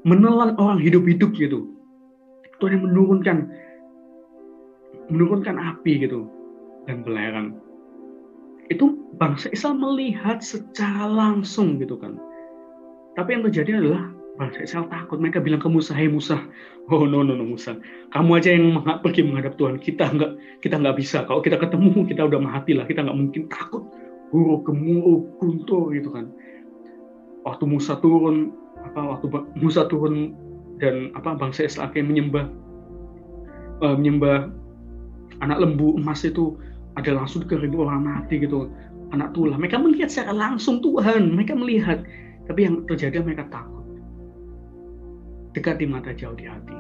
menelan orang hidup-hidup gitu, Tuhan yang menurunkan api gitu dan belerang. Itu bangsa Israel melihat secara langsung gitu kan. Tapi yang terjadi adalah bangsa Israel takut. Mereka bilang ke Musa, "Hei Musa, oh no Musa, kamu aja yang pergi menghadap Tuhan. Kita nggak bisa. Kalau kita ketemu, kita udah mati lah. Kita nggak mungkin takut. Huru gemuruh guntur gitu kan." Waktu Musa turun dan bangsa Israel akhirnya menyembah anak lembu emas itu, ada langsung ke 1.000 orang mati gitu, anak tulah. Mereka melihat secara langsung Tuhan, mereka melihat. Tapi yang terjadi mereka takut. Dekat di mata, jauh di hati.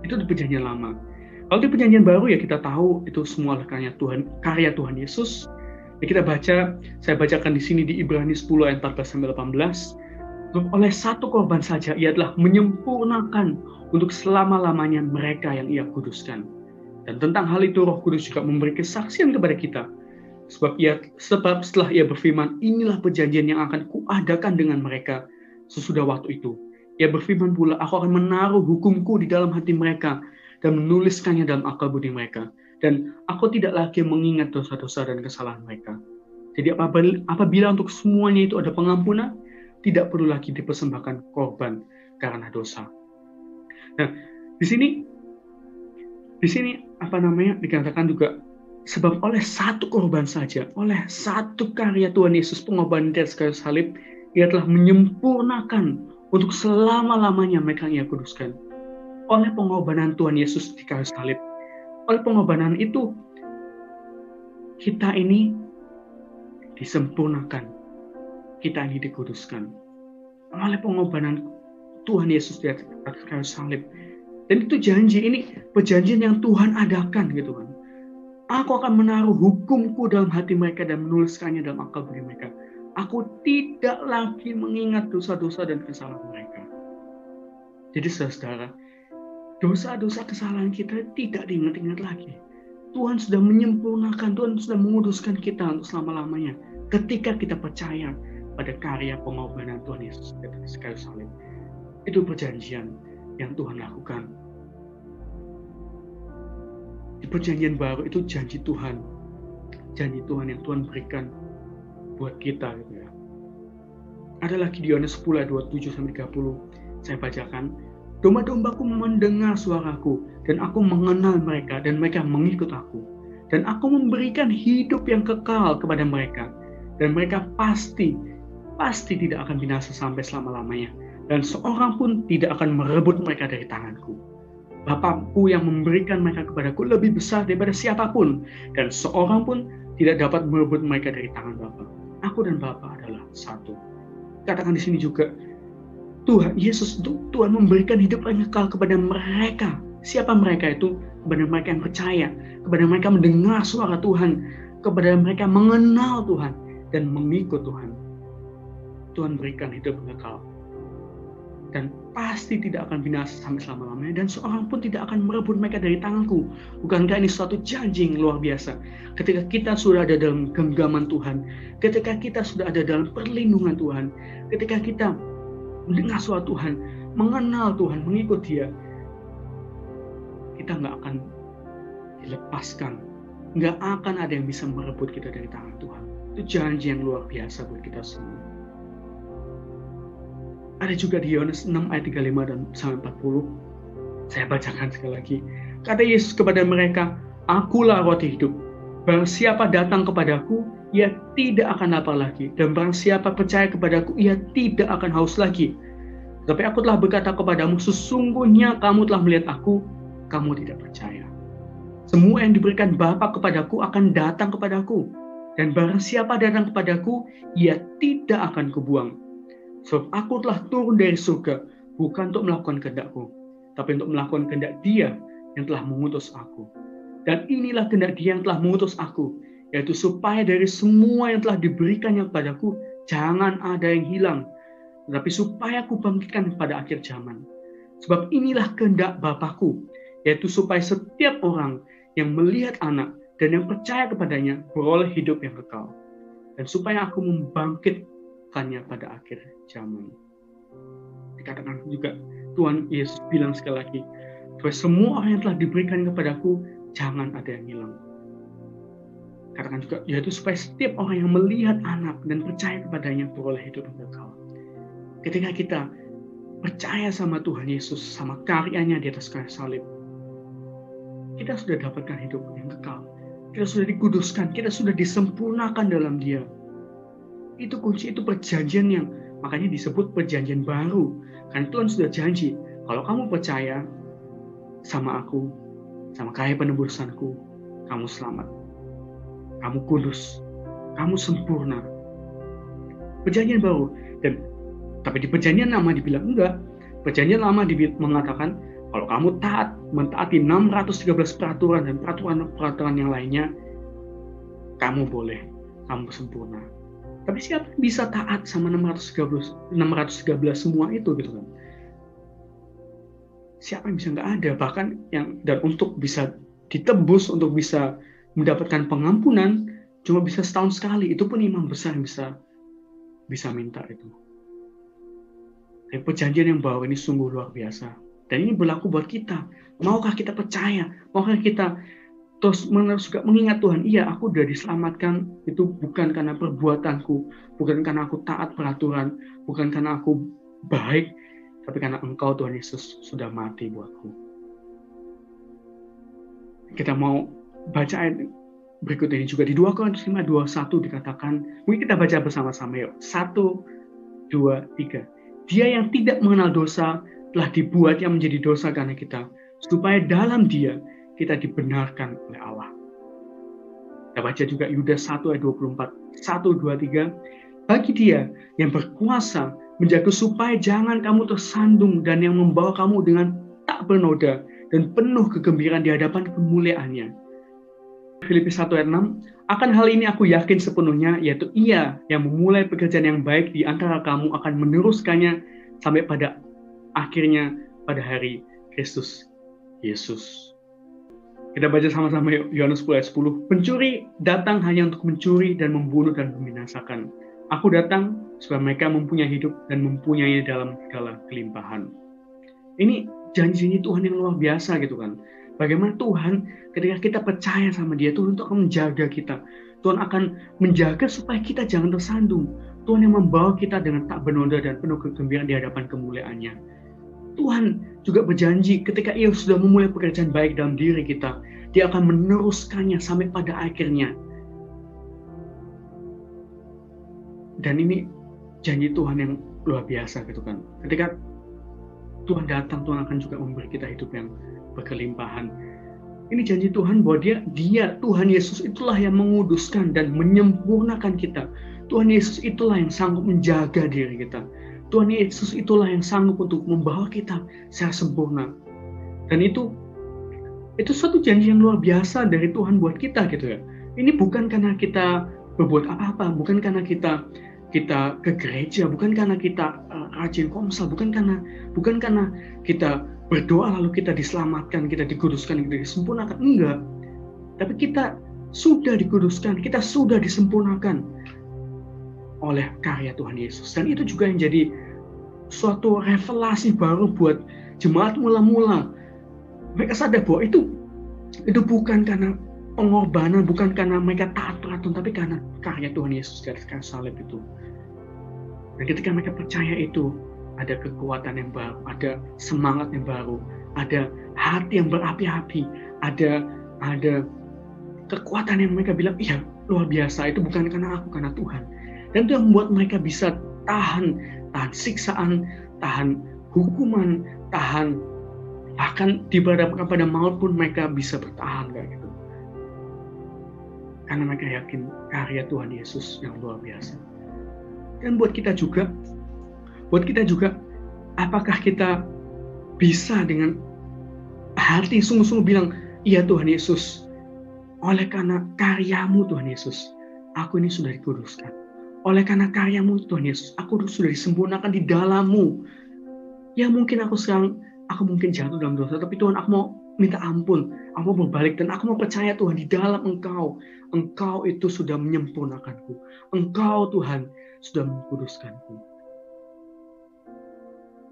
Itu di perjanjian lama. Kalau di perjanjian baru ya kita tahu itu semua karya Tuhan Yesus. Ya kita baca, saya bacakan di sini di Ibrani 10 ayat 14-18. Oleh satu korban saja ia telah menyempurnakan untuk selama-lamanya mereka yang ia kuduskan. Dan tentang hal itu Roh Kudus juga memberi kesaksian kepada kita. Sebab setelah ia berfirman, inilah perjanjian yang akan kuadakan dengan mereka sesudah waktu itu. Ia berfirman pula, aku akan menaruh hukumku di dalam hati mereka dan menuliskannya dalam akal budi mereka. Dan aku tidak lagi mengingat dosa-dosa dan kesalahan mereka. Jadi apabila untuk semuanya itu ada pengampunan, tidak perlu lagi dipersembahkan korban karena dosa. Nah, di sini dikatakan juga, sebab oleh satu korban saja, oleh satu karya Tuhan Yesus, pengorbanan di atas kayu salib, ia telah menyempurnakan untuk selama-lamanya mereka yang ia kuduskan. Oleh pengorbanan Tuhan Yesus di kayu salib, oleh pengorbanan itu, kita ini disempurnakan, kita ini dikuduskan. Oleh pengorbanan Tuhan Yesus di atas kayu salib. Dan itu janji, ini perjanjian yang Tuhan adakan gitu kan. Aku akan menaruh hukumku dalam hati mereka dan menuliskannya dalam akal budi mereka. Aku tidak lagi mengingat dosa-dosa dan kesalahan mereka. Jadi saudara, dosa-dosa kesalahan kita tidak diingat-ingat lagi. Tuhan sudah menyempurnakan, Tuhan sudah menguduskan kita untuk selama-lamanya. Ketika kita percaya pada karya pengorbanan Tuhan Yesus di atas kayu salib. Itu perjanjian yang Tuhan lakukan. Di perjanjian baru itu janji Tuhan yang Tuhan berikan buat kita gitu ya. Ada lagi di Yohanes 10 ayat 27-30, saya bacakan, domba-dombaku mendengar suaraku dan aku mengenal mereka dan mereka mengikut aku, dan aku memberikan hidup yang kekal kepada mereka, dan mereka pasti tidak akan binasa sampai selama-lamanya, dan seorang pun tidak akan merebut mereka dari tanganku. Bapakku yang memberikan mereka kepadaku lebih besar daripada siapapun, dan seorang pun tidak dapat merebut mereka dari tangan Bapa. Aku dan Bapa adalah satu. Katakan di sini juga, Tuhan memberikan hidup yang kekal kepada mereka. Siapa mereka itu? Kepada mereka yang percaya, kepada mereka mendengar suara Tuhan, kepada mereka mengenal Tuhan dan mengikut Tuhan. Tuhan berikan hidup yang kekal. Dan pasti tidak akan binasa sampai selama-lamanya, dan seorang pun tidak akan merebut mereka dari tanganku. Bukankah ini suatu janji yang luar biasa? Ketika kita sudah ada dalam genggaman Tuhan, ketika kita sudah ada dalam perlindungan Tuhan, ketika kita mendengar suara Tuhan, mengenal Tuhan, mengikut Dia, kita nggak akan dilepaskan. Nggak akan ada yang bisa merebut kita dari tangan Tuhan. Itu janji yang luar biasa buat kita semua. Ada juga di Yohanes 6 ayat 35 dan sampai 40. Saya bacakan sekali lagi. Kata Yesus kepada mereka, akulah roti hidup. Barang siapa datang kepadaku, ia tidak akan lapar lagi. Dan barang siapa percaya kepadaku, ia tidak akan haus lagi. Tapi aku telah berkata kepadamu, sesungguhnya kamu telah melihat aku, kamu tidak percaya. Semua yang diberikan Bapa kepadaku akan datang kepadaku. Dan barang siapa datang kepadaku, ia tidak akan kubuang. Sebab aku telah turun dari surga, bukan untuk melakukan kehendakku, tapi untuk melakukan kehendak Dia yang telah mengutus aku. Dan inilah kehendak Dia yang telah mengutus aku, yaitu supaya dari semua yang telah diberikannya kepadaku, jangan ada yang hilang, tetapi supaya aku bangkitkan pada akhir zaman. Sebab inilah kehendak Bapakku, yaitu supaya setiap orang yang melihat Anak dan yang percaya kepadanya beroleh hidup yang kekal. Dan supaya aku membangkitkannya pada akhir zaman. Dikatakan juga, Tuhan Yesus bilang sekali lagi, supaya semua orang yang telah diberikan kepadaku, jangan ada yang hilang. Katakan juga, yaitu supaya setiap orang yang melihat Anak dan percaya kepadanya beroleh hidup yang kekal. Ketika kita percaya sama Tuhan Yesus, sama karyanya di atas kayu salib, kita sudah dapatkan hidup yang kekal. Kita sudah dikuduskan, kita sudah disempurnakan dalam Dia. Itu kunci, itu perjanjian yang makanya disebut perjanjian baru. Karena Tuhan sudah janji, kalau kamu percaya sama aku, sama karya penebusanku, kamu selamat. kamu kudus, kamu sempurna. Perjanjian baru, tapi di perjanjian lama dibilang enggak. Perjanjian lama mengatakan kalau kamu mentaati 613 peraturan dan peraturan yang lainnya, kamu kamu sempurna. Tapi siapa yang bisa taat sama 613 semua itu gitu kan? Siapa yang bisa? Nggak ada. Bahkan dan untuk bisa ditebus, untuk bisa mendapatkan pengampunan, cuma bisa setahun sekali. Itu pun imam besar yang bisa minta itu. Dan perjanjian yang baru ini sungguh luar biasa. Dan ini berlaku buat kita. Maukah kita percaya? Maukah kita terus-menerus juga mengingat Tuhan, iya aku sudah diselamatkan, itu bukan karena perbuatanku, bukan karena aku taat peraturan, bukan karena aku baik, tapi karena Engkau Tuhan Yesus sudah mati buatku. Kita mau baca ayat berikut ini juga di 2 Korintus 5:21 dikatakan, mungkin kita baca bersama-sama yuk. 1, 2, 3. Dia yang tidak mengenal dosa telah dibuat yang menjadi dosa karena kita, supaya dalam Dia kita dibenarkan oleh Allah. Kita baca juga Yudas 1 ayat 24. 1, 2, 3. Bagi Dia yang berkuasa menjaga supaya jangan kamu tersandung dan yang membawa kamu dengan tak bernoda dan penuh kegembiraan di hadapan kemuliaannya. Filipi 1 ayat 6. Akan hal ini aku yakin sepenuhnya, yaitu Ia yang memulai pekerjaan yang baik di antara kamu akan meneruskannya sampai pada akhirnya pada hari Kristus Yesus. Kita baca sama-sama Yohanes 10 ayat 10. Pencuri datang hanya untuk mencuri dan membunuh dan membinasakan. Aku datang supaya mereka mempunyai hidup dan mempunyai dalam segala kelimpahan. Ini janji Tuhan yang luar biasa gitu kan. Bagaimana Tuhan ketika kita percaya sama Dia, Tuhan itu akan menjaga kita. Tuhan akan menjaga supaya kita jangan tersandung. Tuhan yang membawa kita dengan tak bernoda dan penuh kegembiraan di hadapan kemuliaannya. Tuhan juga berjanji ketika Ia sudah memulai pekerjaan baik dalam diri kita, Dia akan meneruskannya sampai pada akhirnya. Dan ini janji Tuhan yang luar biasa gitu kan. Ketika Tuhan datang, Tuhan akan juga memberi kita hidup yang berkelimpahan. Ini janji Tuhan bahwa Dia Tuhan Yesus itulah yang menguduskan dan menyempurnakan kita. Tuhan Yesus itulah yang sanggup menjaga diri kita. Tuhan Yesus itulah yang sanggup untuk membawa kita secara sempurna. Dan itu suatu janji yang luar biasa dari Tuhan buat kita gitu ya. Ini bukan karena kita berbuat apa-apa, bukan karena kita ke gereja, bukan karena kita rajin komsel, bukan karena kita berdoa lalu kita diselamatkan, kita dikuduskan, kita disempurnakan. Enggak. Tapi kita sudah dikuduskan, kita sudah disempurnakan oleh karya Tuhan Yesus. Dan itu juga yang jadi suatu revelasi baru buat jemaat mula-mula. Mereka sadar bahwa itu bukan karena pengorbanan, bukan karena mereka taat peraturan, tapi karena karya Tuhan Yesus di atas kayu salib itu. Dan ketika mereka percaya itu, ada kekuatan yang baru, ada semangat yang baru, ada hati yang berapi-api, ada kekuatan yang mereka bilang, iya luar biasa, itu bukan karena aku, karena Tuhan. Dan itu yang membuat mereka bisa tahan siksaan, tahan hukuman, tahan bahkan dihadapkan pada maut pun mereka bisa bertahan kayak gitu. Karena mereka yakin karya Tuhan Yesus yang luar biasa. Dan buat kita juga, apakah kita bisa dengan hati sungguh-sungguh bilang, iya Tuhan Yesus, oleh karena karyamu Tuhan Yesus, aku ini sudah dikuduskan. Oleh karena karyamu Tuhan Yesus, aku sudah disempurnakan di dalam-Mu. Ya mungkin aku mungkin jatuh dalam dosa, tapi Tuhan aku mau minta ampun, aku mau berbalik dan aku mau percaya Tuhan di dalam Engkau itu sudah menyempurnakanku. Engkau Tuhan sudah mengkuduskanku.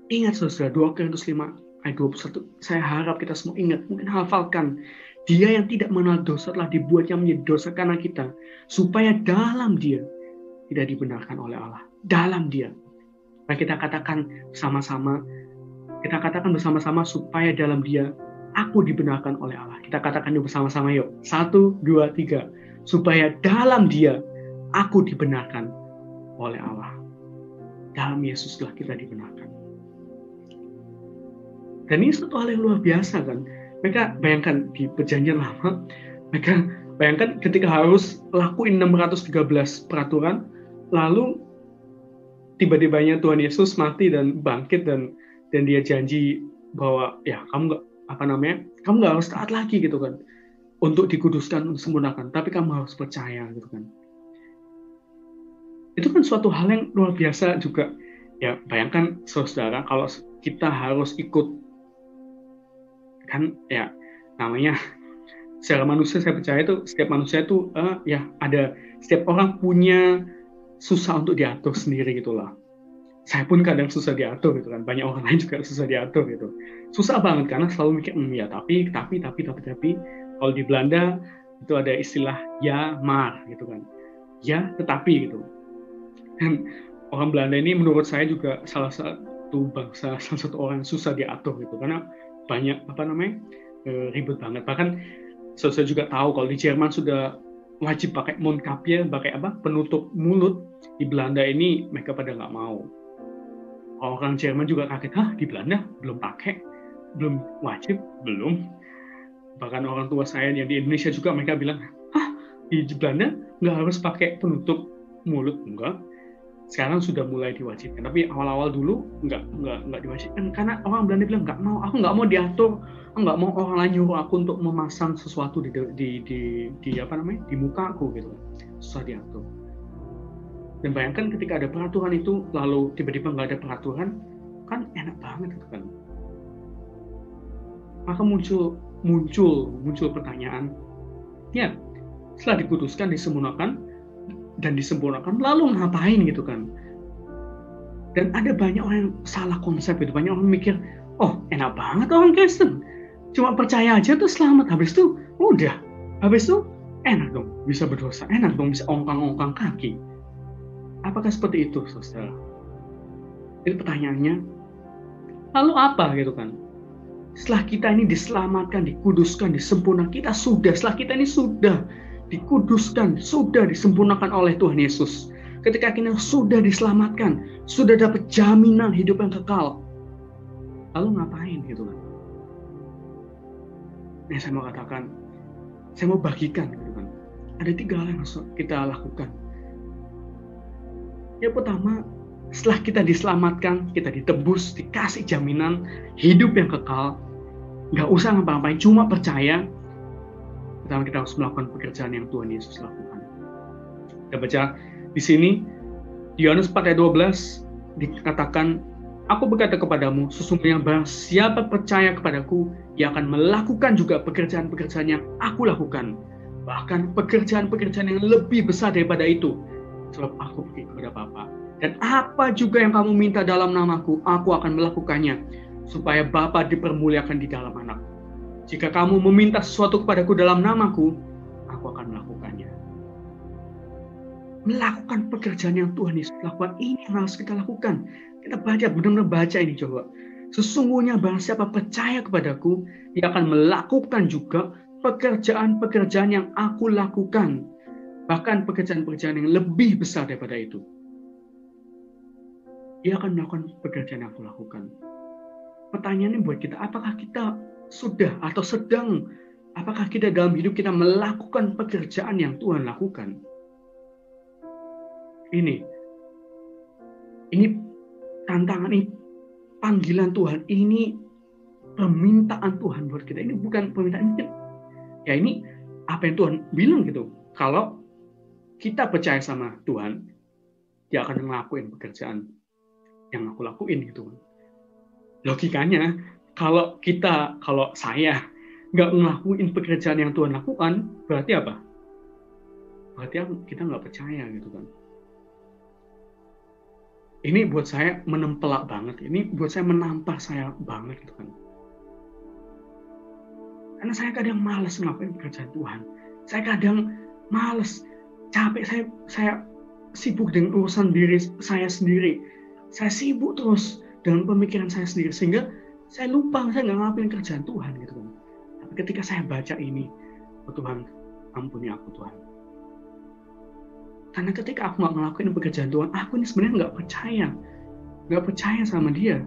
Ingat saudara, 2 Korintus 5 ayat 21, saya harap kita semua ingat, mungkin hafalkan. Dia yang tidak mengenal dosa telah dibuatnya menjadi dosa karena kita, supaya dalam Dia tidak dibenarkan oleh Allah. Dalam Dia. Mari kita katakan bersama-sama supaya dalam Dia aku dibenarkan oleh Allah. Kita katakan bersama-sama yuk. 1, 2, 3. Supaya dalam Dia aku dibenarkan oleh Allah. Dalam Yesuslah kita dibenarkan. Dan ini suatu hal yang luar biasa kan. Mereka bayangkan di perjanjian lama, mereka Bayangkan ketika harus lakuin 613 peraturan, lalu tiba-tibanya Tuhan Yesus mati dan bangkit dan dia janji bahwa ya kamu nggak harus taat lagi gitu kan, untuk dikuduskan, untuk disempurnakan, tapi kamu harus percaya gitu kan. Itu kan suatu hal yang luar biasa juga. Ya bayangkan saudara, kalau kita harus ikut, kan ya namanya secara manusia, saya percaya itu setiap manusia itu setiap orang punya susah untuk diatur sendiri gitulah. Saya pun kadang susah diatur gitu kan, banyak orang lain juga susah diatur gitu. Susah banget karena selalu mikir tapi kalau di Belanda itu ada istilah ya maar gitu kan. Ya tetapi gitu. Dan orang Belanda ini menurut saya juga salah satu orang yang susah diatur gitu, karena banyak ribet banget. Bahkan saya juga tahu kalau di Jerman sudah wajib pakai Mondkapje, pakai penutup mulut. Di Belanda ini mereka pada nggak mau. Orang Jerman juga kaget, di Belanda belum pakai, belum wajib, belum. Bahkan orang tua saya yang di Indonesia juga mereka bilang, di Belanda nggak harus pakai penutup mulut, enggak. Sekarang sudah mulai diwajibkan, tapi awal-awal dulu nggak diwajibkan karena orang Belanda bilang nggak mau, aku nggak mau diatur, aku nggak mau orang lain nyuruh aku untuk memasang sesuatu di muka aku gitu, susah diatur. Dan bayangkan ketika ada peraturan itu lalu tiba-tiba nggak ada peraturan, kan enak banget gitu kan. Maka muncul pertanyaan, ya setelah dikuduskan, disempurnakan, lalu ngapain gitu kan? Dan ada banyak orang yang salah konsep itu. Banyak orang mikir, enak banget orang Kristen, cuma percaya aja tuh selamat, habis itu udah, habis itu enak dong bisa berdosa, enak dong bisa ongkang-ongkang kaki. Apakah seperti itu, saudara? Jadi pertanyaannya, lalu apa gitu kan? Setelah kita ini diselamatkan, dikuduskan, disempurnakan, setelah kita ini sudah dikuduskan, sudah disempurnakan oleh Tuhan Yesus. Ketika kita sudah diselamatkan, sudah dapat jaminan hidup yang kekal, lalu ngapain gitu kan? Nah, saya mau katakan, saya mau bagikan gitu kan. Ada 3 hal yang harus kita lakukan. Yang pertama, setelah kita diselamatkan, kita ditebus, dikasih jaminan hidup yang kekal, nggak usah ngapa-ngapain, cuma percaya. Pertama, kita harus melakukan pekerjaan yang Tuhan Yesus lakukan. Kita baca di sini, di Yohanes 4 ayat 12 dikatakan, aku berkata kepadamu, sesungguhnya barang siapa percaya kepadaku, ia akan melakukan juga pekerjaan-pekerjaan yang aku lakukan. Bahkan pekerjaan-pekerjaan yang lebih besar daripada itu. Sebab aku pergi kepada Bapa. Dan apa juga yang kamu minta dalam namaku, aku akan melakukannya. Supaya Bapa dipermuliakan di dalam Anak. Jika kamu meminta sesuatu kepadaku dalam namaku, aku akan melakukannya. Melakukan pekerjaan yang Tuhan Yesus lakukan, ini yang harus kita lakukan. Kita baca, benar-benar baca ini coba. Sesungguhnya barang siapa percaya kepadaku, dia akan melakukan juga pekerjaan-pekerjaan yang aku lakukan. Bahkan pekerjaan-pekerjaan yang lebih besar daripada itu. Dia akan melakukan pekerjaan yang aku lakukan. Pertanyaannya buat kita, apakah kita sudah atau sedang, apakah kita dalam hidup kita melakukan pekerjaan yang Tuhan lakukan? Ini tantangan, ini panggilan Tuhan, ini permintaan Tuhan buat kita. Ini bukan permintaan, ya ini apa yang Tuhan bilang gitu. Kalau kita percaya sama Tuhan, dia akan ngelakuin pekerjaan yang aku lakuin gitu. Logikanya, kalau saya nggak ngelakuin pekerjaan yang Tuhan lakukan, berarti apa? Berarti kita nggak percaya gitu kan. Ini buat saya menempelak banget. Ini buat saya menampar saya banget gitu kan. Karena saya kadang malas ngelakuin pekerjaan Tuhan. Saya kadang malas, capek, saya sibuk dengan urusan diri saya sendiri. Saya sibuk terus dengan pemikiran saya sendiri, sehingga saya lupa, saya nggak ngelakuin kerjaan Tuhan gitu kan. Tapi ketika saya baca ini, Tuhan, ampuni aku Tuhan. Karena ketika aku nggak ngelakuin pekerjaan Tuhan, aku ini sebenarnya nggak percaya sama Dia.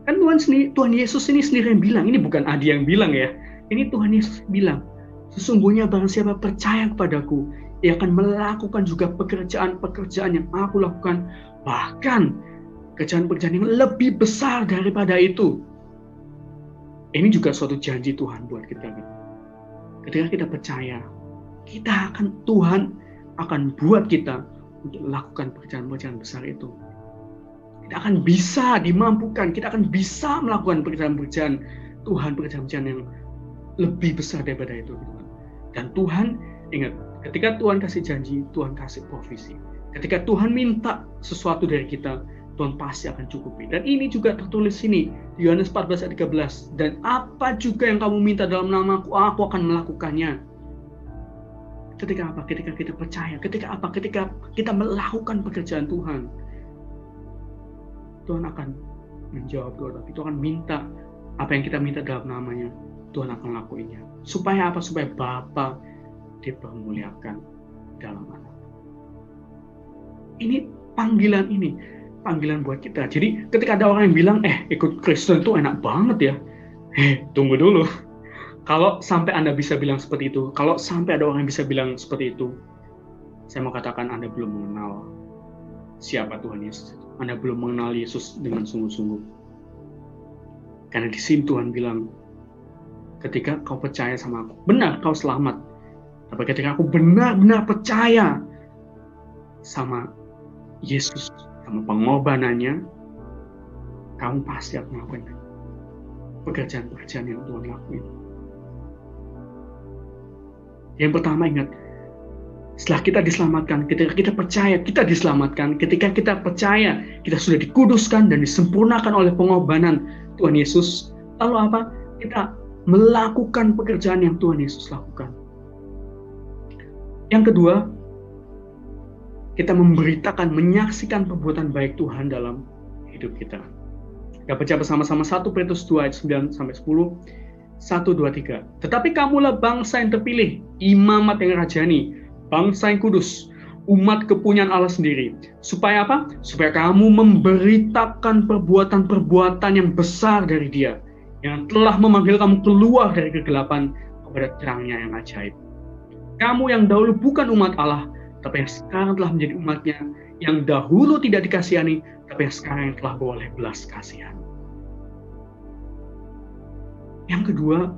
Kan Tuhan Yesus ini sendiri yang bilang, ini bukan Adi yang bilang ya. Ini Tuhan Yesus bilang, Sesungguhnya barang siapa percaya kepadaku, ia akan melakukan juga pekerjaan-pekerjaan yang aku lakukan, bahkan pekerjaan-pekerjaan yang lebih besar daripada itu. Ini juga suatu janji Tuhan buat kita. Ketika kita percaya, Tuhan akan buat kita untuk melakukan pekerjaan-pekerjaan besar itu. Kita akan bisa dimampukan, kita akan bisa melakukan pekerjaan-pekerjaan Tuhan, pekerjaan-pekerjaan yang lebih besar daripada itu. Dan Tuhan, ingat, ketika Tuhan kasih janji, Tuhan kasih provisi. Ketika Tuhan minta sesuatu dari kita, Tuhan pasti akan cukupi. Dan ini juga tertulis sini di Yohanes 14 ayat 13. Dan apa juga yang kamu minta dalam namaku, aku akan melakukannya. Ketika apa? Ketika kita percaya. Ketika apa? Ketika kita melakukan pekerjaan Tuhan. Tuhan akan menjawab doa. Tuhan akan minta apa yang kita minta dalam namanya. Tuhan akan lakuinnya. Supaya apa? Supaya Bapa dipermuliakan dalam anak. Ini panggilan buat kita. Jadi ketika ada orang yang bilang, ikut Kristen itu enak banget ya. Tunggu dulu. Kalau sampai Anda bisa bilang seperti itu, kalau sampai ada orang yang bisa bilang seperti itu, saya mau katakan Anda belum mengenal siapa Tuhan Yesus. Anda belum mengenal Yesus dengan sungguh-sungguh. Karena di sini Tuhan bilang, ketika kau percaya sama aku, benar kau selamat. Tapi ketika aku benar-benar percaya sama Yesus, sama pengorbanannya, kamu pasti akan melakukan pekerjaan-pekerjaan yang Tuhan lakuin. Yang pertama, ingat, setelah kita diselamatkan, ketika kita percaya kita diselamatkan, ketika kita percaya kita sudah dikuduskan dan disempurnakan oleh pengorbanan Tuhan Yesus, lalu apa? Kita melakukan pekerjaan yang Tuhan Yesus lakukan. Yang kedua, kita memberitakan, menyaksikan perbuatan baik Tuhan dalam hidup kita. Kita baca bersama-sama 1 Petrus 2 ayat 9-10. 1, 2, 3. Tetapi kamulah bangsa yang terpilih, imamat yang rajani, bangsa yang kudus, umat kepunyaan Allah sendiri. Supaya apa? Supaya kamu memberitakan perbuatan-perbuatan yang besar dari Dia, yang telah memanggil kamu keluar dari kegelapan kepada terangnya yang ajaib. Kamu yang dahulu bukan umat Allah, tapi yang sekarang telah menjadi umatnya, yang dahulu tidak dikasihani, tapi yang sekarang yang telah beroleh belas kasihan. Yang kedua,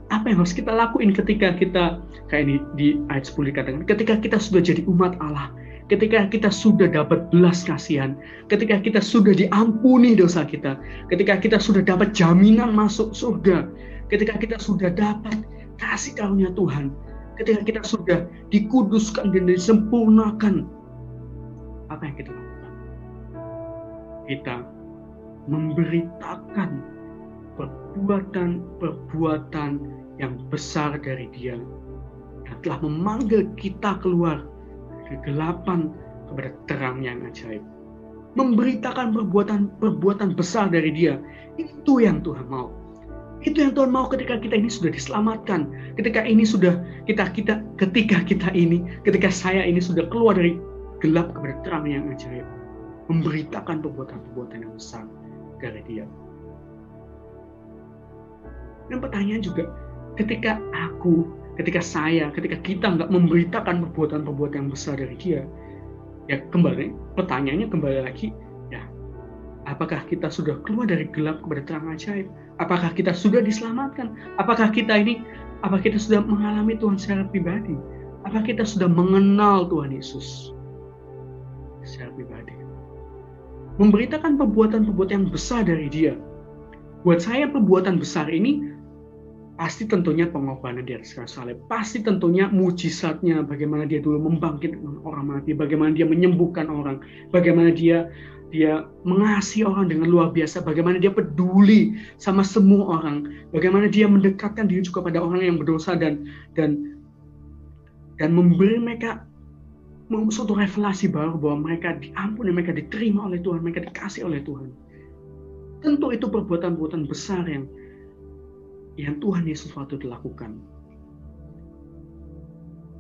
apa yang harus kita lakuin ketika kita, kayak di ayat 10 dikatakan, ketika kita sudah jadi umat Allah, ketika kita sudah dapat belas kasihan, ketika kita sudah diampuni dosa kita, ketika kita sudah dapat jaminan masuk surga, ketika kita sudah dapat kasih karunia Tuhan, ketika kita sudah dikuduskan dan disempurnakan, apa yang kita lakukan? Kita memberitakan perbuatan-perbuatan yang besar dari Dia, yang telah memanggil kita keluar dari kegelapan kepada terang yang ajaib. Memberitakan perbuatan-perbuatan besar dari Dia, itu yang Tuhan mau. Itu yang Tuhan mau ketika kita ini sudah diselamatkan, ketika saya ini sudah keluar dari gelap kepada terang yang ajaib, memberitakan perbuatan-perbuatan yang besar dari Dia. Dan pertanyaan juga, ketika kita nggak memberitakan perbuatan-perbuatan yang besar dari Dia, ya pertanyaannya kembali lagi, ya, apakah kita sudah keluar dari gelap kepada terang ajaib? Apakah kita sudah diselamatkan? Apakah kita sudah mengalami Tuhan secara pribadi? Apakah kita sudah mengenal Tuhan Yesus secara pribadi? Memberitakan perbuatan-perbuatan yang besar dari Dia. Buat saya perbuatan besar ini pasti tentunya pengorbanan di atas kayu salib, pasti tentunya mujizatnya, bagaimana Dia dulu membangkitkan orang mati, bagaimana Dia menyembuhkan orang, bagaimana Dia mengasihi orang dengan luar biasa, bagaimana Dia peduli sama semua orang, bagaimana Dia mendekatkan diri juga pada orang yang berdosa dan memberi mereka suatu revelasi baru bahwa mereka diampuni, mereka diterima oleh Tuhan, mereka dikasih oleh Tuhan. Tentu itu perbuatan-perbuatan besar yang Tuhan Yesus waktu dilakukan.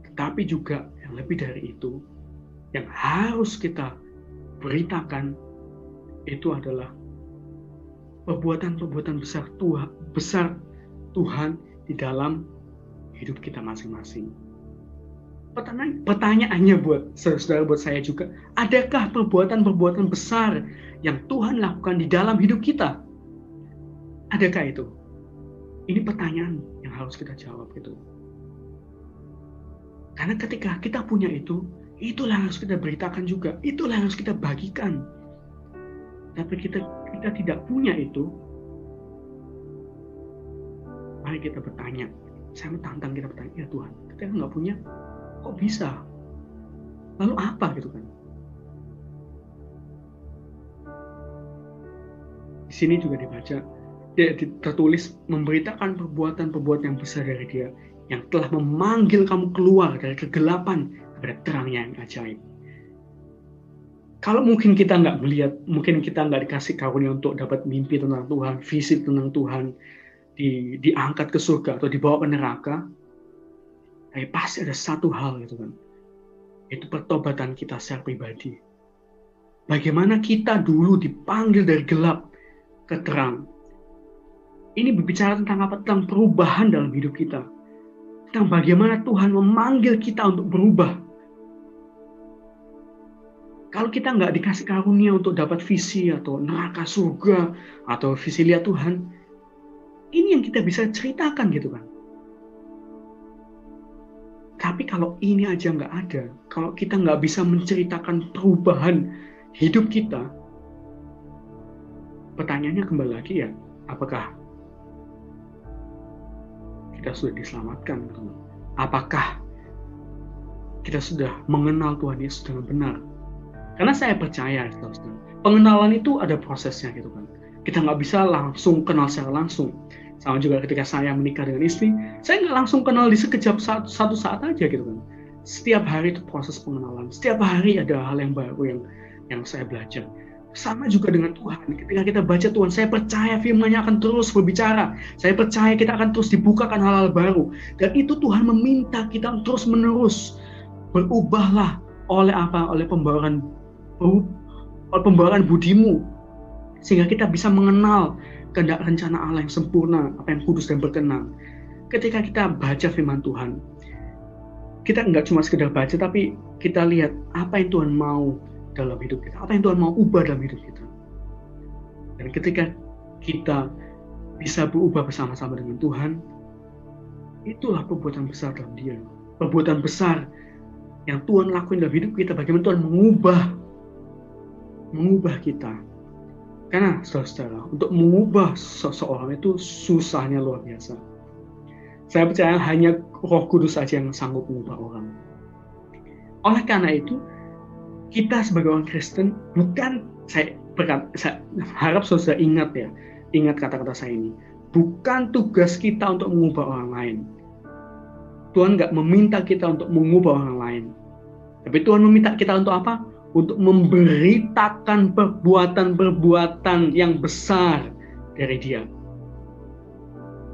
Tetapi juga yang lebih dari itu, yang harus kita beritakan, itu adalah perbuatan-perbuatan besar Tuhan di dalam hidup kita masing-masing. Pertanyaannya buat saudara, buat saya juga, adakah perbuatan-perbuatan besar yang Tuhan lakukan di dalam hidup kita? Adakah itu? Ini pertanyaan yang harus kita jawab gitu. Karena ketika kita punya itu, itulah yang harus kita beritakan juga, itulah yang harus kita bagikan. Tapi kita tidak punya itu, mari kita bertanya. Saya menantang kita bertanya, ya Tuhan, kita nggak punya, kok bisa? Lalu apa gitu kan? Di sini juga dibaca, tertulis memberitakan perbuatan-perbuatan yang besar dari Dia, yang telah memanggil kamu keluar dari kegelapan kepada terangnya yang ajaib. Kalau mungkin kita nggak melihat, mungkin kita nggak dikasih karunia untuk dapat mimpi tentang Tuhan, visi tentang Tuhan, diangkat ke surga atau dibawa ke neraka, tapi pasti ada satu hal gitu kan, itu pertobatan kita secara pribadi. Bagaimana kita dulu dipanggil dari gelap ke terang. Ini berbicara tentang apa? Tentang perubahan dalam hidup kita. Tentang bagaimana Tuhan memanggil kita untuk berubah. Kalau kita nggak dikasih karunia untuk dapat visi atau neraka surga atau visi lihat Tuhan, ini yang kita bisa ceritakan gitu kan. Tapi kalau ini aja nggak ada, kalau kita nggak bisa menceritakan perubahan hidup kita, pertanyaannya kembali lagi ya, apakah kita sudah diselamatkan? Apakah kita sudah mengenal Tuhan Yesus dengan benar? Karena saya percaya, pengenalan itu ada prosesnya gitu kan. Kita nggak bisa langsung kenal secara langsung. Sama juga ketika saya menikah dengan istri, saya nggak langsung kenal di sekejap satu saat aja gitu kan. Setiap hari itu proses pengenalan. Setiap hari ada hal yang baru yang saya belajar. Sama juga dengan Tuhan. Ketika kita baca Tuhan, saya percaya firman-Nya akan terus berbicara. Saya percaya kita akan terus dibukakan hal-hal baru. Dan itu Tuhan meminta kita terus menerus berubahlah oleh apa? Oleh pembaharan budimu, sehingga kita bisa mengenal kehendak rencana Allah yang sempurna, apa yang kudus dan berkenan. Ketika kita baca firman Tuhan, kita nggak cuma sekedar baca, tapi kita lihat apa yang Tuhan mau dalam hidup kita, apa yang Tuhan mau ubah dalam hidup kita. Dan ketika kita bisa berubah bersama-sama dengan Tuhan, itulah perbuatan besar dalam Dia. Perbuatan besar yang Tuhan lakuin dalam hidup kita, bagaimana Tuhan mengubah kita. Karena saudara-saudara, untuk mengubah seseorang itu susahnya luar biasa. Saya percaya hanya Roh Kudus saja yang sanggup mengubah orang. Oleh karena itu, kita sebagai orang Kristen saya harap saudara ingat kata-kata saya ini. Bukan tugas kita untuk mengubah orang lain. Tuhan nggak meminta kita untuk mengubah orang lain. Tapi Tuhan meminta kita untuk apa? Untuk memberitakan perbuatan-perbuatan yang besar dari Dia.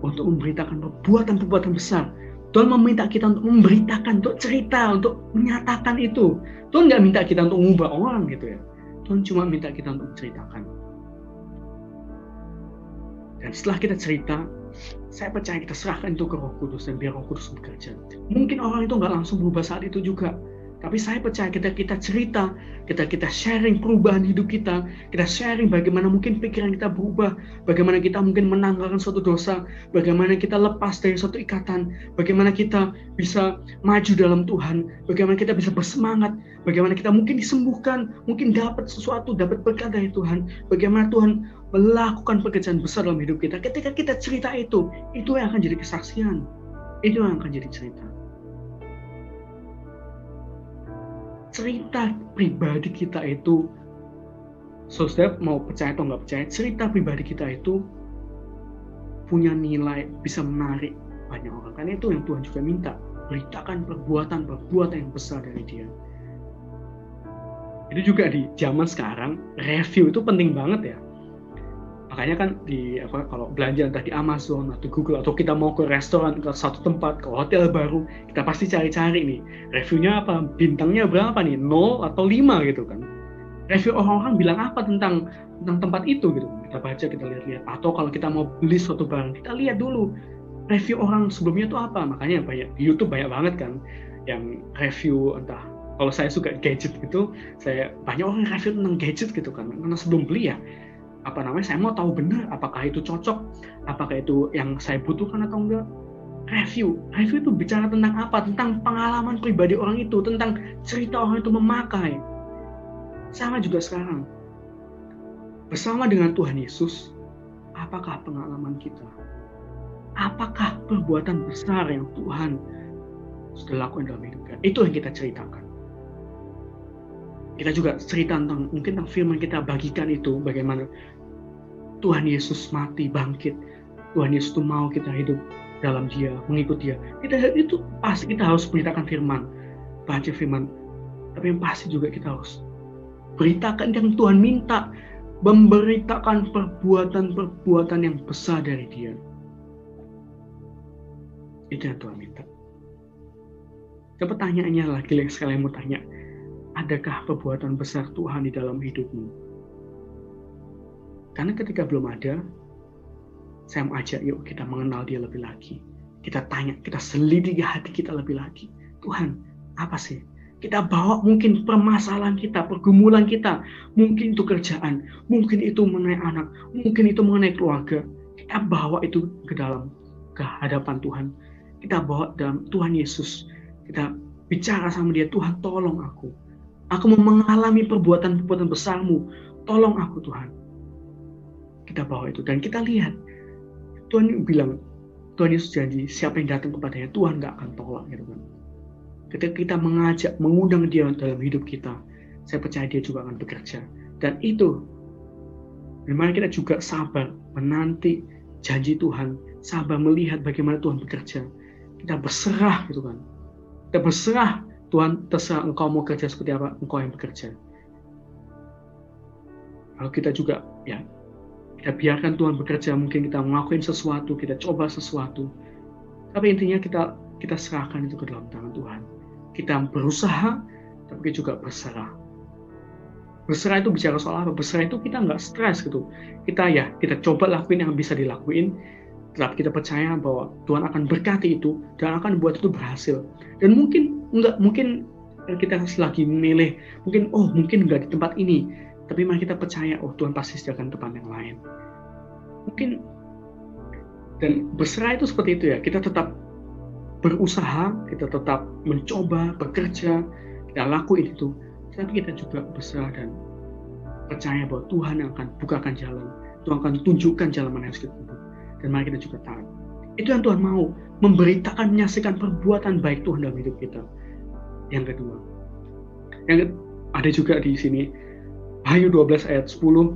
Untuk memberitakan perbuatan-perbuatan besar. Tuhan meminta kita untuk memberitakan, untuk cerita, untuk menyatakan itu. Tuhan nggak minta kita untuk mengubah orang gitu ya. Tuhan cuma minta kita untuk menceritakan. Dan setelah kita cerita, saya percaya kita serahkan itu ke Roh Kudus dan biar Roh Kudus bekerja. Mungkin orang itu nggak langsung berubah saat itu juga. Tapi saya percaya kita cerita, kita sharing perubahan hidup kita sharing bagaimana mungkin pikiran kita berubah, bagaimana kita mungkin menanggalkan suatu dosa, bagaimana kita lepas dari suatu ikatan, bagaimana kita bisa maju dalam Tuhan, bagaimana kita bisa bersemangat, bagaimana kita mungkin disembuhkan, mungkin dapat sesuatu, dapat berkat dari Tuhan, bagaimana Tuhan melakukan pekerjaan besar dalam hidup kita. Ketika kita cerita itu yang akan jadi kesaksian, itu yang akan jadi cerita. Cerita pribadi kita itu, saudara mau percaya atau nggak percaya, cerita pribadi kita itu punya nilai, bisa menarik banyak orang. Karena itu yang Tuhan juga minta, beritakan perbuatan yang besar dari Dia. Itu juga di zaman sekarang, review itu penting banget ya. Makanya kan kalau belanja entah di Amazon atau Google, atau kita mau ke restoran, ke satu tempat, ke hotel baru, kita pasti cari-cari nih, reviewnya apa, bintangnya berapa nih, 0 atau 5 gitu kan. Review orang-orang bilang apa tentang tempat itu gitu. Kita baca, kita lihat-lihat. Atau kalau kita mau beli suatu barang, kita lihat dulu review orang sebelumnya itu apa. Makanya banyak di YouTube banyak banget kan yang review, entah kalau saya suka gadget gitu, saya banyak orang review tentang gadget gitu kan. Karena sebelum beli ya, saya mau tahu benar apakah itu cocok, apakah itu yang saya butuhkan atau enggak. Review itu bicara tentang apa? Tentang pengalaman pribadi orang itu, tentang cerita orang itu memakai. Sama juga sekarang. Bersama dengan Tuhan Yesus, apakah pengalaman kita? Apakah perbuatan besar yang Tuhan sudah lakukan dalam hidup kita? Itu yang kita ceritakan. Kita juga cerita tentang mungkin tentang firman kita bagikan itu, bagaimana Tuhan Yesus mati, bangkit. Tuhan Yesus itu mau kita hidup dalam Dia, mengikut Dia. Itu pasti kita harus beritakan firman, baca firman. Tapi yang pasti juga kita harus beritakan yang Tuhan minta, memberitakan perbuatan-perbuatan yang besar dari Dia. Itu yang Tuhan minta. Dan pertanyaannya lagi sekalian mau tanya, adakah perbuatan besar Tuhan di dalam hidupmu? Karena ketika belum ada, saya mau ajak yuk kita mengenal Dia lebih lagi. Kita tanya, kita selidiki hati kita lebih lagi. Tuhan, apa sih? Kita bawa mungkin permasalahan kita, pergumulan kita. Mungkin itu kerjaan, mungkin itu mengenai anak, mungkin itu mengenai keluarga. Kita bawa itu ke dalam kehadapan Tuhan. Kita bawa dalam Tuhan Yesus. Kita bicara sama Dia, Tuhan tolong aku. Aku mau mengalami perbuatan-perbuatan besar-Mu. Tolong aku Tuhan. Kita bawa itu dan kita lihat. Tuhan bilang, Tuhan Yesus janji, siapa yang datang kepadanya, Tuhan gak akan tolak. Gitu kan. Ketika kita mengajak, mengundang Dia dalam hidup kita, saya percaya Dia juga akan bekerja. Dan itu, memang kita juga sabar menanti janji Tuhan, sabar melihat bagaimana Tuhan bekerja. Kita berserah gitu kan. Kita berserah, Tuhan terserah Engkau mau kerja seperti apa, Engkau yang bekerja. Kalau kita juga, ya, kita biarkan Tuhan bekerja, mungkin kita ngelakuin sesuatu, kita coba sesuatu. Tapi intinya kita serahkan itu ke dalam tangan Tuhan. Kita berusaha, tapi juga berserah. Berserah itu bicara soal apa? Berserah itu kita nggak stres gitu. Kita coba lakuin yang bisa dilakuin, tetapi kita percaya bahwa Tuhan akan berkati itu dan akan buat itu berhasil. Dan mungkin kita lagi memilih, mungkin nggak di tempat ini, tapi mari kita percaya, Tuhan pasti sediakan tempat yang lain. Mungkin, dan berserah itu seperti itu ya, kita tetap berusaha, kita tetap mencoba, bekerja, kita lakuin itu, tapi kita juga berserah dan percaya bahwa Tuhan yang akan bukakan jalan, Tuhan akan tunjukkan jalan mana yang harus kita tempuh, dan mari kita juga taat. Itu yang Tuhan mau, memberitakan, menyaksikan perbuatan baik Tuhan dalam hidup kita. Yang kedua, ada juga di sini, Wahyu 12 ayat 10.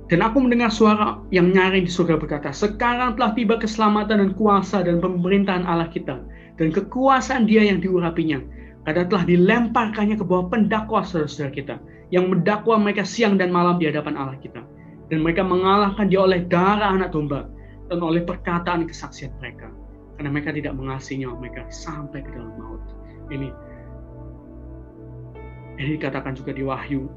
Dan aku mendengar suara yang nyaring di surga berkata, sekarang telah tiba keselamatan dan kuasa dan pemerintahan Allah kita, dan kekuasaan Dia yang diurapinya. Karena telah dilemparkannya ke bawah pendakwa saudara-saudara kita, yang mendakwa mereka siang dan malam di hadapan Allah kita. Dan mereka mengalahkan Dia oleh darah anak domba, dan oleh perkataan kesaksian mereka. Karena mereka tidak mengasihi nyawa mereka sampai ke dalam maut. Ini dikatakan juga di Wahyu.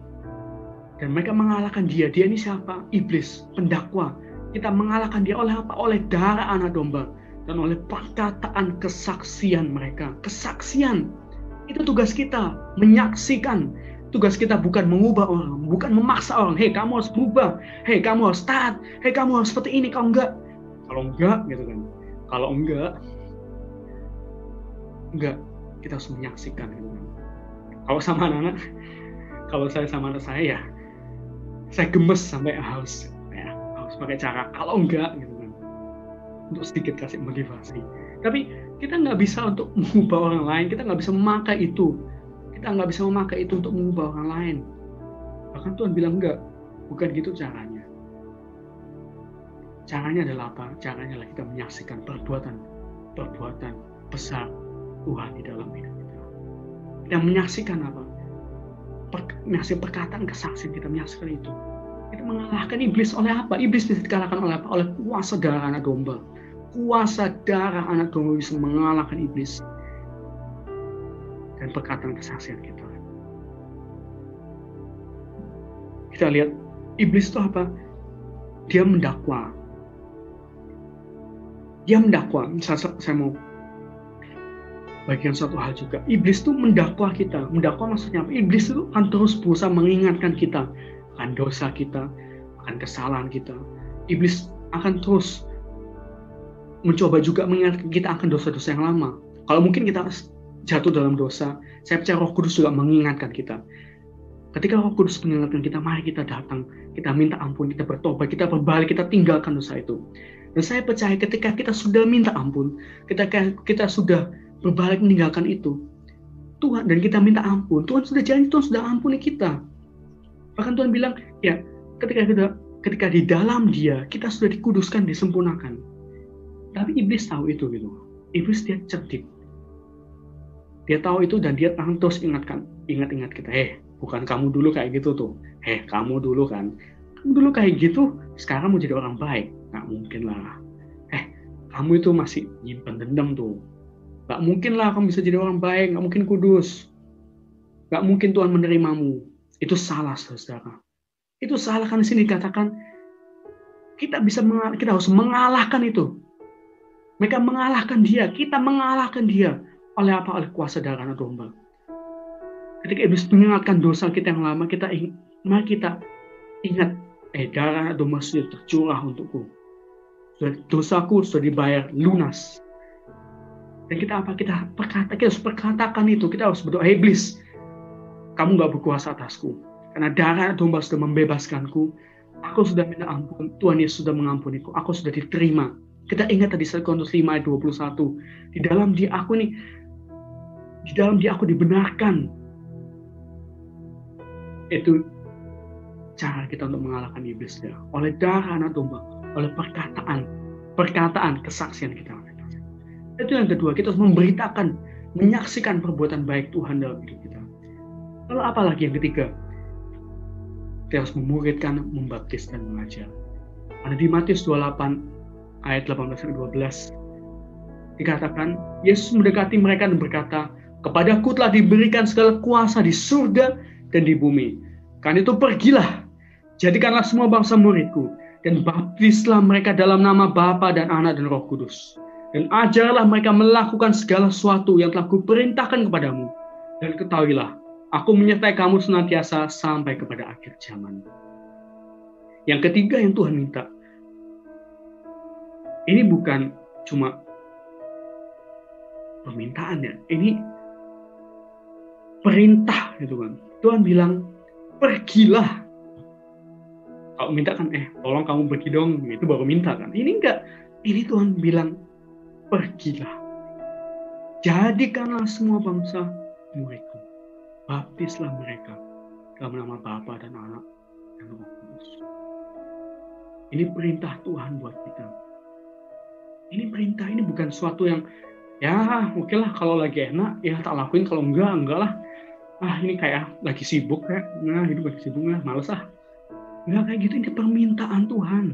Dan mereka mengalahkan Dia. Dia ini siapa? Iblis, pendakwa. Kita mengalahkan Dia oleh apa? Oleh darah anak domba. Dan oleh perkataan kesaksian mereka. Kesaksian. Itu tugas kita. Menyaksikan. Tugas kita bukan mengubah orang. Bukan memaksa orang. Hei, kamu harus berubah. Hei, kamu harus taat. Hei, kamu harus seperti ini. Kalau enggak. Kalau enggak, gitu kan. Kalau enggak. Kita harus menyaksikan. Gitu kan. Kalau sama anak-anak, kalau saya sama anak saya, ya saya gemes sampai harus pakai cara. Kalau enggak, gitu kan, untuk sedikit kasih motivasi. Tapi kita nggak bisa untuk mengubah orang lain. Kita nggak bisa memakai itu. Kita nggak bisa memakai itu untuk mengubah orang lain. Bahkan Tuhan bilang enggak, bukan gitu caranya. Caranya adalah apa? Caranya adalah kita menyaksikan perbuatan besar Tuhan di dalam hidup kita. Kita menyaksikan apa? Menyaksikan perkataan kesaksian kita, menyaksikan itu. Kita mengalahkan iblis oleh apa? Iblis bisa dikalahkan oleh apa? Oleh kuasa darah anak domba. Kuasa darah anak domba bisa mengalahkan iblis. Dan perkataan kesaksian kita. Kita lihat iblis itu apa? Dia mendakwa. Dia mendakwa. Saya mau bagian suatu hal juga. Iblis itu mendakwa kita. Mendakwa maksudnya apa? Iblis itu akan terus berusaha mengingatkan kita akan dosa kita, akan kesalahan kita. Iblis akan terus mencoba juga mengingatkan kita akan dosa-dosa yang lama. Kalau mungkin kita jatuh dalam dosa, saya percaya Roh Kudus juga mengingatkan kita. Ketika Roh Kudus mengingatkan kita, mari kita datang, kita minta ampun, kita bertobat, kita berbalik, kita tinggalkan dosa itu. Dan saya percaya ketika kita sudah minta ampun, ketika kita sudah berbalik meninggalkan itu, Tuhan, dan kita minta ampun, Tuhan sudah janji, Tuhan sudah ampuni kita. Bahkan Tuhan bilang, ya, ketika di dalam Dia, kita sudah dikuduskan, disempurnakan. Tapi iblis tahu itu gitu. Iblis dia cerdik. Dia tahu itu dan dia akan terus ingat kita. Bukan kamu dulu kayak gitu tuh. Kamu dulu kan. Kamu dulu kayak gitu, sekarang mau jadi orang baik. Nggak mungkin lah. Kamu itu masih nyimpen dendam tuh. Nggak mungkin lah kamu bisa jadi orang baik. Nggak mungkin kudus. Nggak mungkin Tuhan menerimamu. Itu salah, saudara. Itu salah, kan di sini dikatakan kita harus mengalahkan itu. Mereka mengalahkan dia, kita mengalahkan dia. Oleh apa? Oleh kuasa darah anak domba. Ketika iblis mengingatkan dosa kita yang lama, mari kita ingat, darah anak domba sudah tercurah untukku. Dosaku sudah dibayar lunas. Dan kita harus perkatakan itu. Kita harus berdoa, iblis, kamu gak berkuasa atasku. Karena darah anak domba sudah membebaskanku. Aku sudah minta ampun. Tuhan Yesus sudah mengampuniku. Aku sudah diterima. Kita ingat tadi 1 Korintus 5 ayat 21. Di dalam dia aku dibenarkan. Itu cara kita untuk mengalahkan iblis ya. Oleh darah anak domba, oleh perkataan, kesaksian kita. Itu yang kedua, kita harus memberitakan, menyaksikan perbuatan baik Tuhan dalam hidup kita. Lalu apa lagi yang ketiga? Kita harus memuridkan, membaptis, dan mengajar. Ada di Matius 28 ayat 18-12 dikatakan, Yesus mendekati mereka dan berkata, kepadaku telah diberikan segala kuasa di surga dan di bumi. Karena itu pergilah, jadikanlah semua bangsa muridku, dan baptislah mereka dalam nama Bapa dan Anak dan Roh Kudus. Dan ajarlah mereka melakukan segala sesuatu yang telah kuperintahkan kepadamu. Dan ketahuilah, aku menyertai kamu senantiasa sampai kepada akhir zaman. Yang ketiga yang Tuhan minta, ini bukan cuma permintaan ya, ini perintah gitu kan. Tuhan bilang, pergilah. Kalau minta kan, tolong kamu pergi dong, itu baru minta kan. Ini enggak, ini Tuhan bilang, pergilah. Jadikanlah semua bangsa muridku. Baptislah mereka dalam nama Bapa dan Anak dan Roh Kudus. Ini perintah Tuhan buat kita. Ini perintah, ini bukan sesuatu yang ya oke lah kalau lagi enak ya tak lakuin, kalau enggak lah. Ini kayak lagi sibuk kayak, hidup lagi sibuk males Enggak kayak gitu, ini permintaan Tuhan.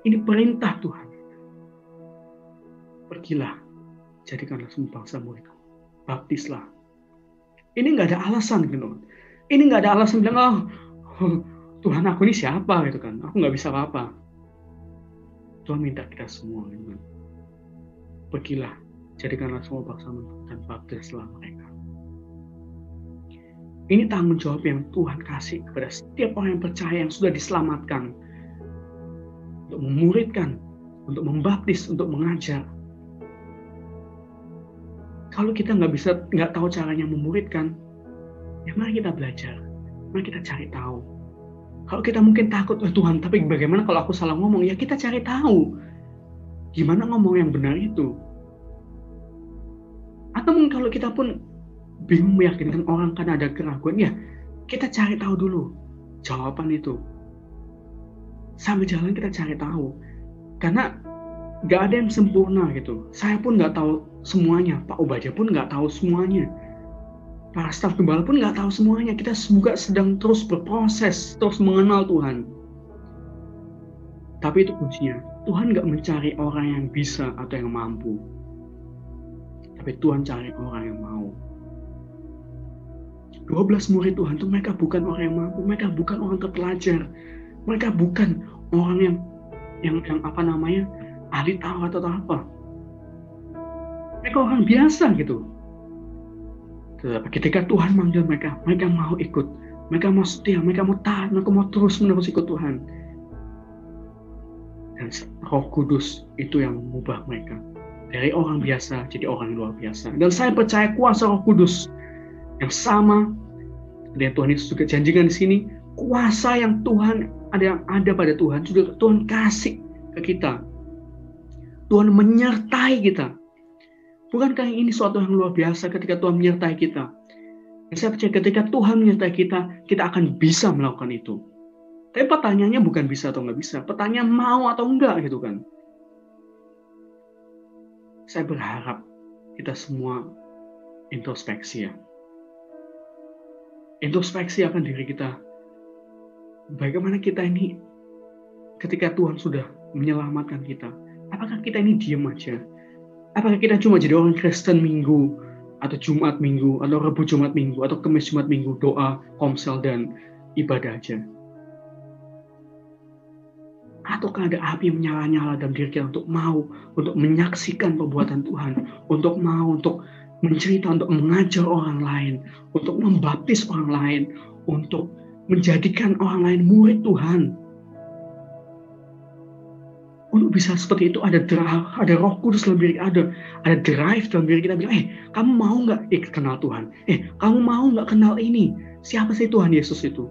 Ini perintah Tuhan. Pergilah, jadikanlah semua bangsa muridku. Baptislah. Ini nggak ada alasan gitu. Ini nggak ada alasan bilang, Tuhan aku ini siapa gitu kan. Aku nggak bisa apa-apa. Tuhan minta kita semua gitu kan. Pergilah, jadikanlah semua bangsa dan baptislah mereka. Ini tanggung jawab yang Tuhan kasih kepada setiap orang yang percaya, yang sudah diselamatkan. Untuk memuridkan, untuk membaptis, untuk mengajar. Kalau kita nggak tahu caranya memuridkan, ya mari kita belajar. Mari kita cari tahu. Kalau kita mungkin takut, Tuhan, tapi bagaimana kalau aku salah ngomong? Ya kita cari tahu. Gimana ngomong yang benar itu? Atau mungkin kalau kita pun bingung meyakinkan orang karena ada keraguan, ya kita cari tahu dulu jawaban itu. Sambil jalan kita cari tahu. Karena nggak ada yang sempurna gitu. Saya pun nggak tahu semuanya. Pak Obadya pun nggak tahu semuanya. Para staf gembala pun nggak tahu semuanya. Kita juga sedang terus berproses, terus mengenal Tuhan. Tapi itu kuncinya. Tuhan nggak mencari orang yang bisa atau yang mampu. Tapi Tuhan cari orang yang mau. 12 murid Tuhan itu mereka bukan orang yang mampu. Mereka bukan orang terpelajar. Mereka bukan orang yang ahli Taurat atau apa. Mereka orang biasa gitu. Tetapi ketika Tuhan manggil mereka, mereka mau ikut, mereka mau setia, mereka mau taat, mereka mau terus-menerus ikut Tuhan. Dan Roh Kudus itu yang mengubah mereka dari orang biasa jadi orang yang luar biasa. Dan saya percaya kuasa Roh Kudus yang sama dan Tuhan Yesus juga janjikan di sini, kuasa yang Tuhan ada pada Tuhan juga Tuhan kasih ke kita. Tuhan menyertai kita. Bukankah ini suatu yang luar biasa ketika Tuhan menyertai kita? Dan saya percaya ketika Tuhan menyertai kita, kita akan bisa melakukan itu. Tapi pertanyaannya bukan bisa atau nggak bisa. Pertanyaan mau atau enggak gitu kan. Saya berharap kita semua introspeksi ya. Introspeksi akan diri kita. Bagaimana kita ini ketika Tuhan sudah menyelamatkan kita. Apakah kita ini diam aja? Apakah kita cuma jadi orang Kristen Minggu, atau Jumat Minggu, atau Rebu Jumat Minggu, atau Kamis Jumat Minggu, doa, komsel, dan ibadah aja? Ataukah ada api yang menyala-nyala dalam diri kita untuk mau, untuk menyaksikan perbuatan Tuhan, untuk mau, untuk mencerita, untuk mengajar orang lain, untuk membaptis orang lain, untuk menjadikan orang lain murid Tuhan. Untuk bisa seperti itu ada Roh Kudus dalam diri, ada drive dalam diri kita bilang, kamu mau nggak kenal Tuhan? Kamu mau nggak kenal ini? Siapa sih Tuhan Yesus itu?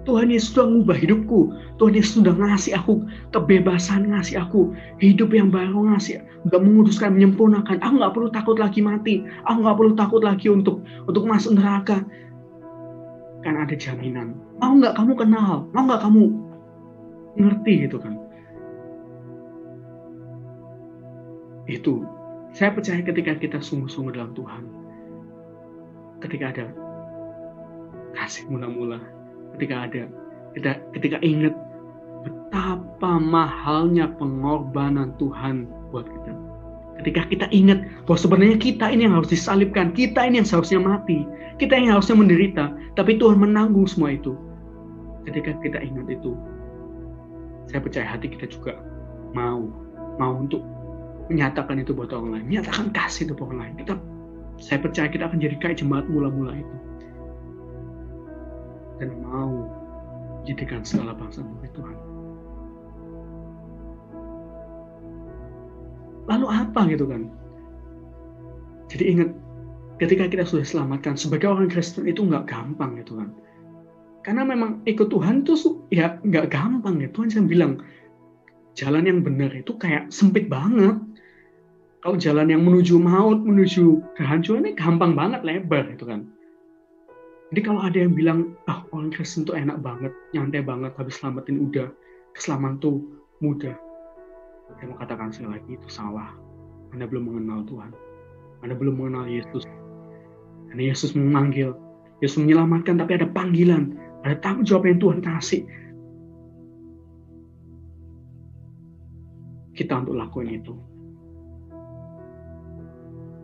Tuhan Yesus sudah mengubah hidupku. Tuhan Yesus sudah ngasih aku kebebasan, ngasih aku hidup yang baru, ngasih, nggak menguduskan, menyempurnakan. Aku nggak perlu takut lagi mati. Aku nggak perlu takut lagi untuk masuk neraka. Kan ada jaminan. Mau nggak kamu kenal? Mau nggak kamu ngerti gitu kan? Itu, saya percaya ketika kita sungguh-sungguh dalam Tuhan, ketika ada kasih mula-mula, ketika ingat betapa mahalnya pengorbanan Tuhan buat kita, ketika kita ingat bahwa sebenarnya kita ini yang harus disalibkan, kita ini yang seharusnya mati, kita yang harusnya menderita, tapi Tuhan menanggung semua itu. Ketika kita ingat itu, saya percaya hati kita juga mau untuk menyatakan itu buat orang lain, menyatakan kasih itu buat orang lain. Saya percaya kita akan jadi kayak jemaat mula-mula itu, dan mau jadikan segala bangsa murid Tuhan. Lalu apa gitu kan? Jadi ingat, ketika kita sudah selamatkan sebagai orang Kristen itu nggak gampang gitu kan? Karena memang ikut Tuhan itu ya nggak gampang ya. Tuhan saya bilang jalan yang benar itu kayak sempit banget. Kalau jalan yang menuju maut, menuju kehancuran ini gampang banget, lebar gitu kan. Jadi kalau ada yang bilang, orang Kristen tuh enak banget, nyantai banget, habis selamatin udah, keselamatan tuh mudah. Saya mau katakan sekali lagi, itu salah. Anda belum mengenal Tuhan. Anda belum mengenal Yesus. Karena Yesus memanggil, Yesus menyelamatkan, tapi ada panggilan, ada tanggung jawab yang Tuhan kasih kita untuk lakuin itu.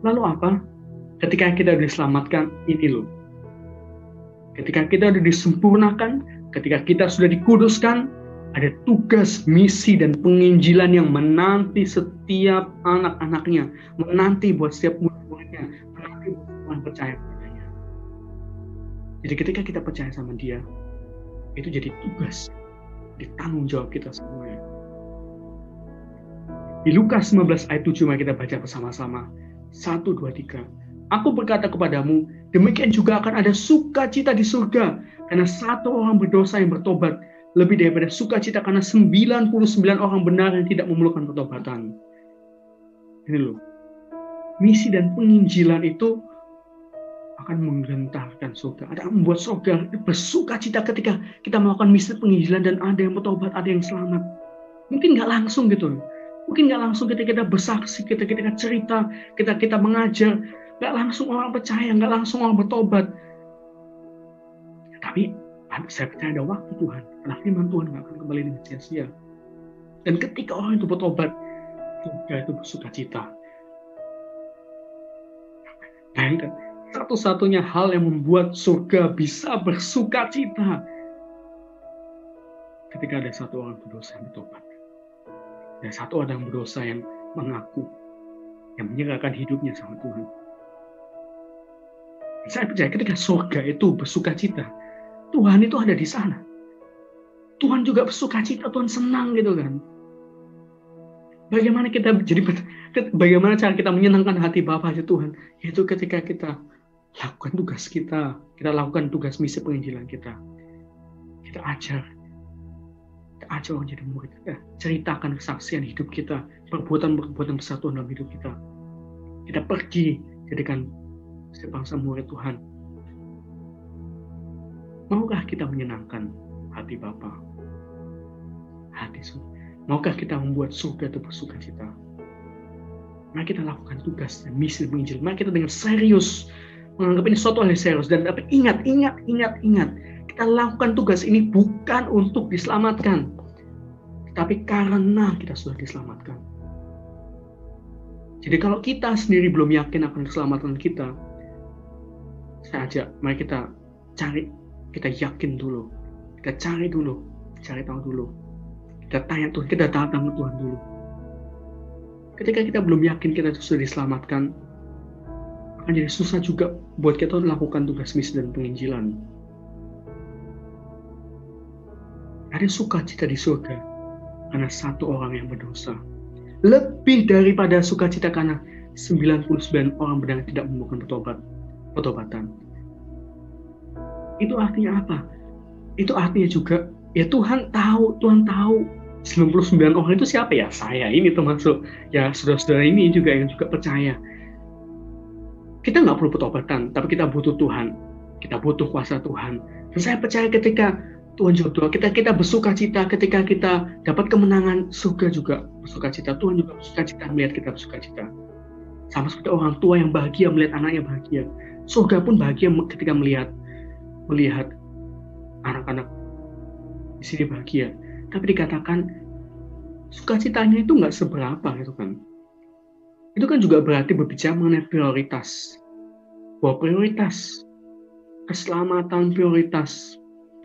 Lalu apa? Ketika kita diselamatkan, ini loh. Ketika kita sudah disempurnakan, ketika kita sudah dikuduskan, ada tugas, misi, dan penginjilan yang menanti setiap anak-anaknya, menanti buat setiap murid-muridnya, menanti buat orang percaya padanya. Jadi ketika kita percaya sama Dia, itu jadi tugas, jadi tanggung jawab kita semuanya. Di Lukas 19 ayat 7 mari kita baca bersama-sama. 1, 2, 3. Aku berkata kepadamu, demikian juga akan ada sukacita di surga, karena satu orang berdosa yang bertobat, lebih daripada sukacita karena 99 orang benar yang tidak memerlukan pertobatan. Ini loh, misi dan penginjilan itu akan menggentarkan surga. Ada yang membuat surga bersukacita ketika kita melakukan misi penginjilan dan ada yang bertobat, ada yang selamat. Mungkin nggak langsung gitu. Mungkin nggak langsung ketika kita bersaksi, ketika kita cerita, kita mengajar, nggak langsung orang percaya, nggak langsung orang bertobat. Tapi saya percaya ada waktu Tuhan, karena firman Tuhan nggak akan kembali dengan sia-sia. Dan ketika orang itu bertobat, surga itu bersukacita. Bayangkan, satu-satunya hal yang membuat surga bisa bersukacita ketika ada satu orang berdosa yang bertobat. Ada satu orang berdosa yang mengaku, yang menyerahkan hidupnya sama Tuhan. Saya percaya ketika surga itu bersuka cita, Tuhan itu ada di sana. Tuhan juga bersuka cita, Tuhan senang gitu kan. Bagaimana cara kita menyenangkan hati Bapa itu Tuhan? Yaitu ketika kita lakukan tugas kita lakukan tugas misi penginjilan kita. Kita ajar orang jadi murid, kita ceritakan kesaksian hidup kita, perbuatan persatuan dalam hidup kita. Kita pergi jadikan sebangsa murid Tuhan. Maukah kita menyenangkan hati Bapa? Maukah kita membuat surga itu bersuka cita? Mari kita lakukan tugas dan misi penginjilan. Mari kita dengan serius menganggap ini suatu hal yang serius, dan tapi ingat. Kita lakukan tugas ini bukan untuk diselamatkan, tapi karena kita sudah diselamatkan. Jadi kalau kita sendiri belum yakin akan keselamatan kita, saya ajak, mari kita cari, kita yakin dulu, kita cari tahu dulu, kita tanya Tuhan, kita datang ke Tuhan dulu. Ketika kita belum yakin kita sudah diselamatkan, akan jadi susah juga buat kita melakukan tugas misi dan penginjilan. Ada sukacita di surga karena satu orang yang berdosa. Lebih daripada sukacita karena 99 orang benar tidak menemukan pertobatan. Itu artinya apa? Itu artinya juga, ya Tuhan tahu 99 orang itu siapa ya? Saya ini termasuk. Ya saudara-saudara ini juga yang juga percaya. Kita nggak perlu pertobatan, tapi kita butuh Tuhan. Kita butuh kuasa Tuhan. Dan saya percaya ketika Tuhan jodoh, kita bersuka cita, ketika kita dapat kemenangan, surga juga bersuka cita. Tuhan juga bersuka cita melihat kita bersuka cita. Sama seperti orang tua yang bahagia melihat anaknya bahagia. Surga pun bahagia ketika melihat anak-anak di sini bahagia. Tapi dikatakan sukacitanya itu nggak seberapa gitu kan. Itu kan juga berarti berbicara mengenai prioritas. Bahwa prioritas keselamatan, prioritas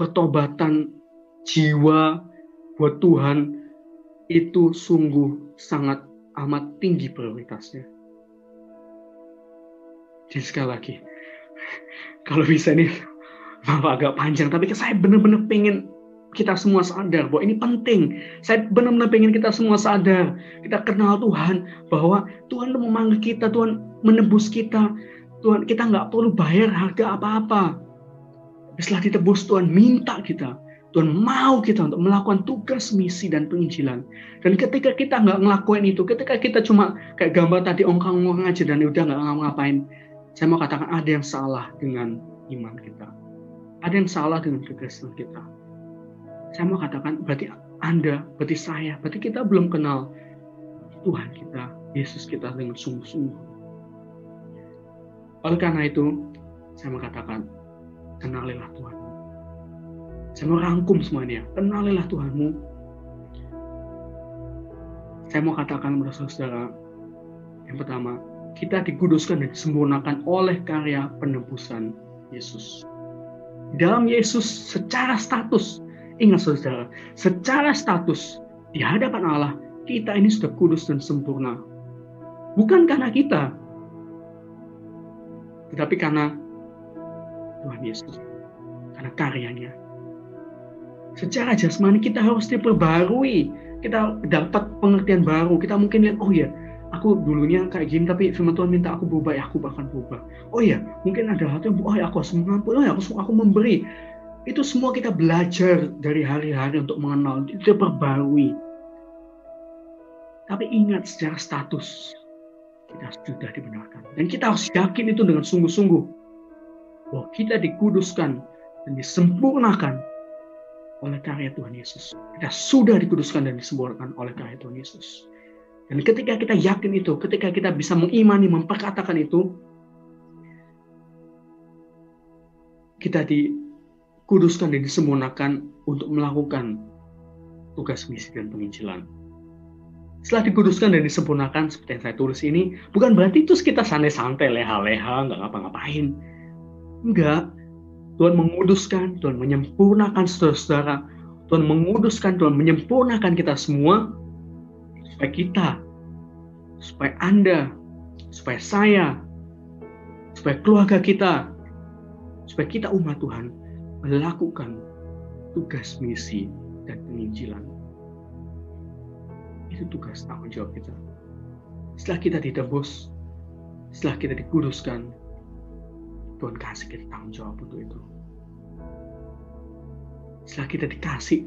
pertobatan jiwa buat Tuhan itu sungguh sangat amat tinggi prioritasnya. Jadi sekali lagi, kalau bisa nih agak panjang, tapi saya benar-benar pengen kita semua sadar bahwa ini penting. Saya benar-benar pengen kita semua sadar, kita kenal Tuhan, bahwa Tuhan memanggil kita, Tuhan menebus kita, Tuhan kita nggak perlu bayar harga apa-apa. Setelah ditebus, Tuhan minta kita, Tuhan mau kita untuk melakukan tugas misi dan penginjilan. Dan ketika kita nggak ngelakuin itu, ketika kita cuma kayak gambar tadi ongkang-ongkang aja dan udah nggak ngapain, saya mau katakan ada yang salah dengan iman kita, ada yang salah dengan kekristenan kita. Saya mau katakan berarti saya, berarti kita belum kenal Tuhan kita, Yesus kita dengan sungguh-sungguh. Oleh karena itu, saya mau katakan, kenalilah Tuhanmu. Saya mau rangkum semuanya. Kenalilah Tuhanmu. Saya mau katakan kepada saudara, yang pertama, kita dikuduskan dan disempurnakan oleh karya penebusan Yesus. Dalam Yesus secara status, ingat saudara, secara status di hadapan Allah, kita ini sudah kudus dan sempurna. Bukan karena kita, tetapi karena Tuhan Yesus, karena karyanya. Secara jasmani kita harus diperbarui, kita dapat pengertian baru. Kita mungkin lihat, oh ya, aku dulunya kayak gini, tapi firman Tuhan minta aku berubah, ya aku bahkan berubah. Oh ya, mungkin ada hal yang, oh ya aku harus mengampuni, oh ya aku memberi. Itu semua kita belajar dari hari-hari untuk mengenal, itu diperbarui. Tapi ingat, secara status kita sudah dibenarkan, dan kita harus yakin itu dengan sungguh-sungguh. Bahwa kita dikuduskan dan disempurnakan oleh karya Tuhan Yesus. Kita sudah dikuduskan dan disempurnakan oleh karya Tuhan Yesus. Dan ketika kita yakin itu, ketika kita bisa mengimani, memperkatakan itu, kita dikuduskan dan disempurnakan untuk melakukan tugas misi dan penginjilan. Setelah dikuduskan dan disempurnakan, seperti yang saya tulis ini, bukan berarti terus kita santai-santai, leha-leha, nggak ngapa-ngapain. Enggak, Tuhan menguduskan, Tuhan menyempurnakan saudara-saudara Tuhan menguduskan, Tuhan menyempurnakan kita semua, supaya kita, supaya Anda, supaya saya, supaya keluarga kita, supaya kita umat Tuhan melakukan tugas misi dan penginjilan. Itu tugas tanggung jawab kita. Setelah kita ditebus, setelah kita dikuduskan, Tuhan kasih kita tanggung jawab untuk itu. Setelah kita dikasih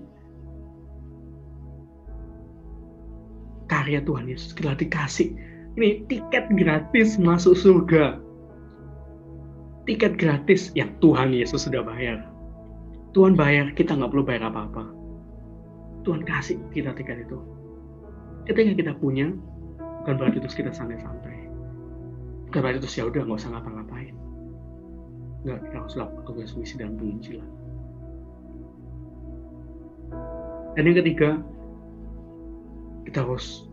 karya Tuhan Yesus, setelah dikasih ini tiket gratis masuk surga, tiket gratis yang Tuhan Yesus sudah bayar. Tuhan bayar, kita nggak perlu bayar apa-apa. Tuhan kasih kita tiket itu. Ketika kita punya, bukan berarti terus kita santai-santai. Bukan berarti terus ya udah nggak usah ngapa-ngapain. Nggak, kita harus lakukan tugas misi dan penginjilan. Dan yang ketiga, kita harus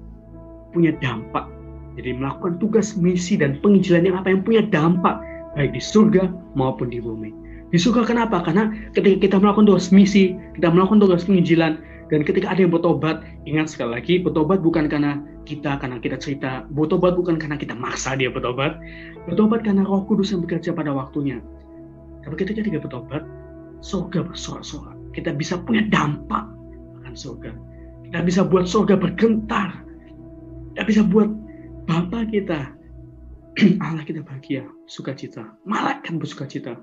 punya dampak. Jadi melakukan tugas misi dan penginjilan yang punya dampak baik di surga maupun di bumi. Di surga kenapa? Karena ketika kita melakukan tugas misi, kita melakukan tugas penginjilan, dan ketika ada yang bertobat, ingat sekali lagi, bertobat bukan karena kita cerita, bertobat bukan karena kita maksa dia bertobat karena Roh Kudus yang bekerja pada waktunya. Tapi ketika dia bertobat, surga bersorak-sorak. Kita bisa punya dampak akan surga. Kita bisa buat surga bergentar. Kita bisa buat Bapa kita, Allah kita bahagia, sukacita, malaikat bersukacita.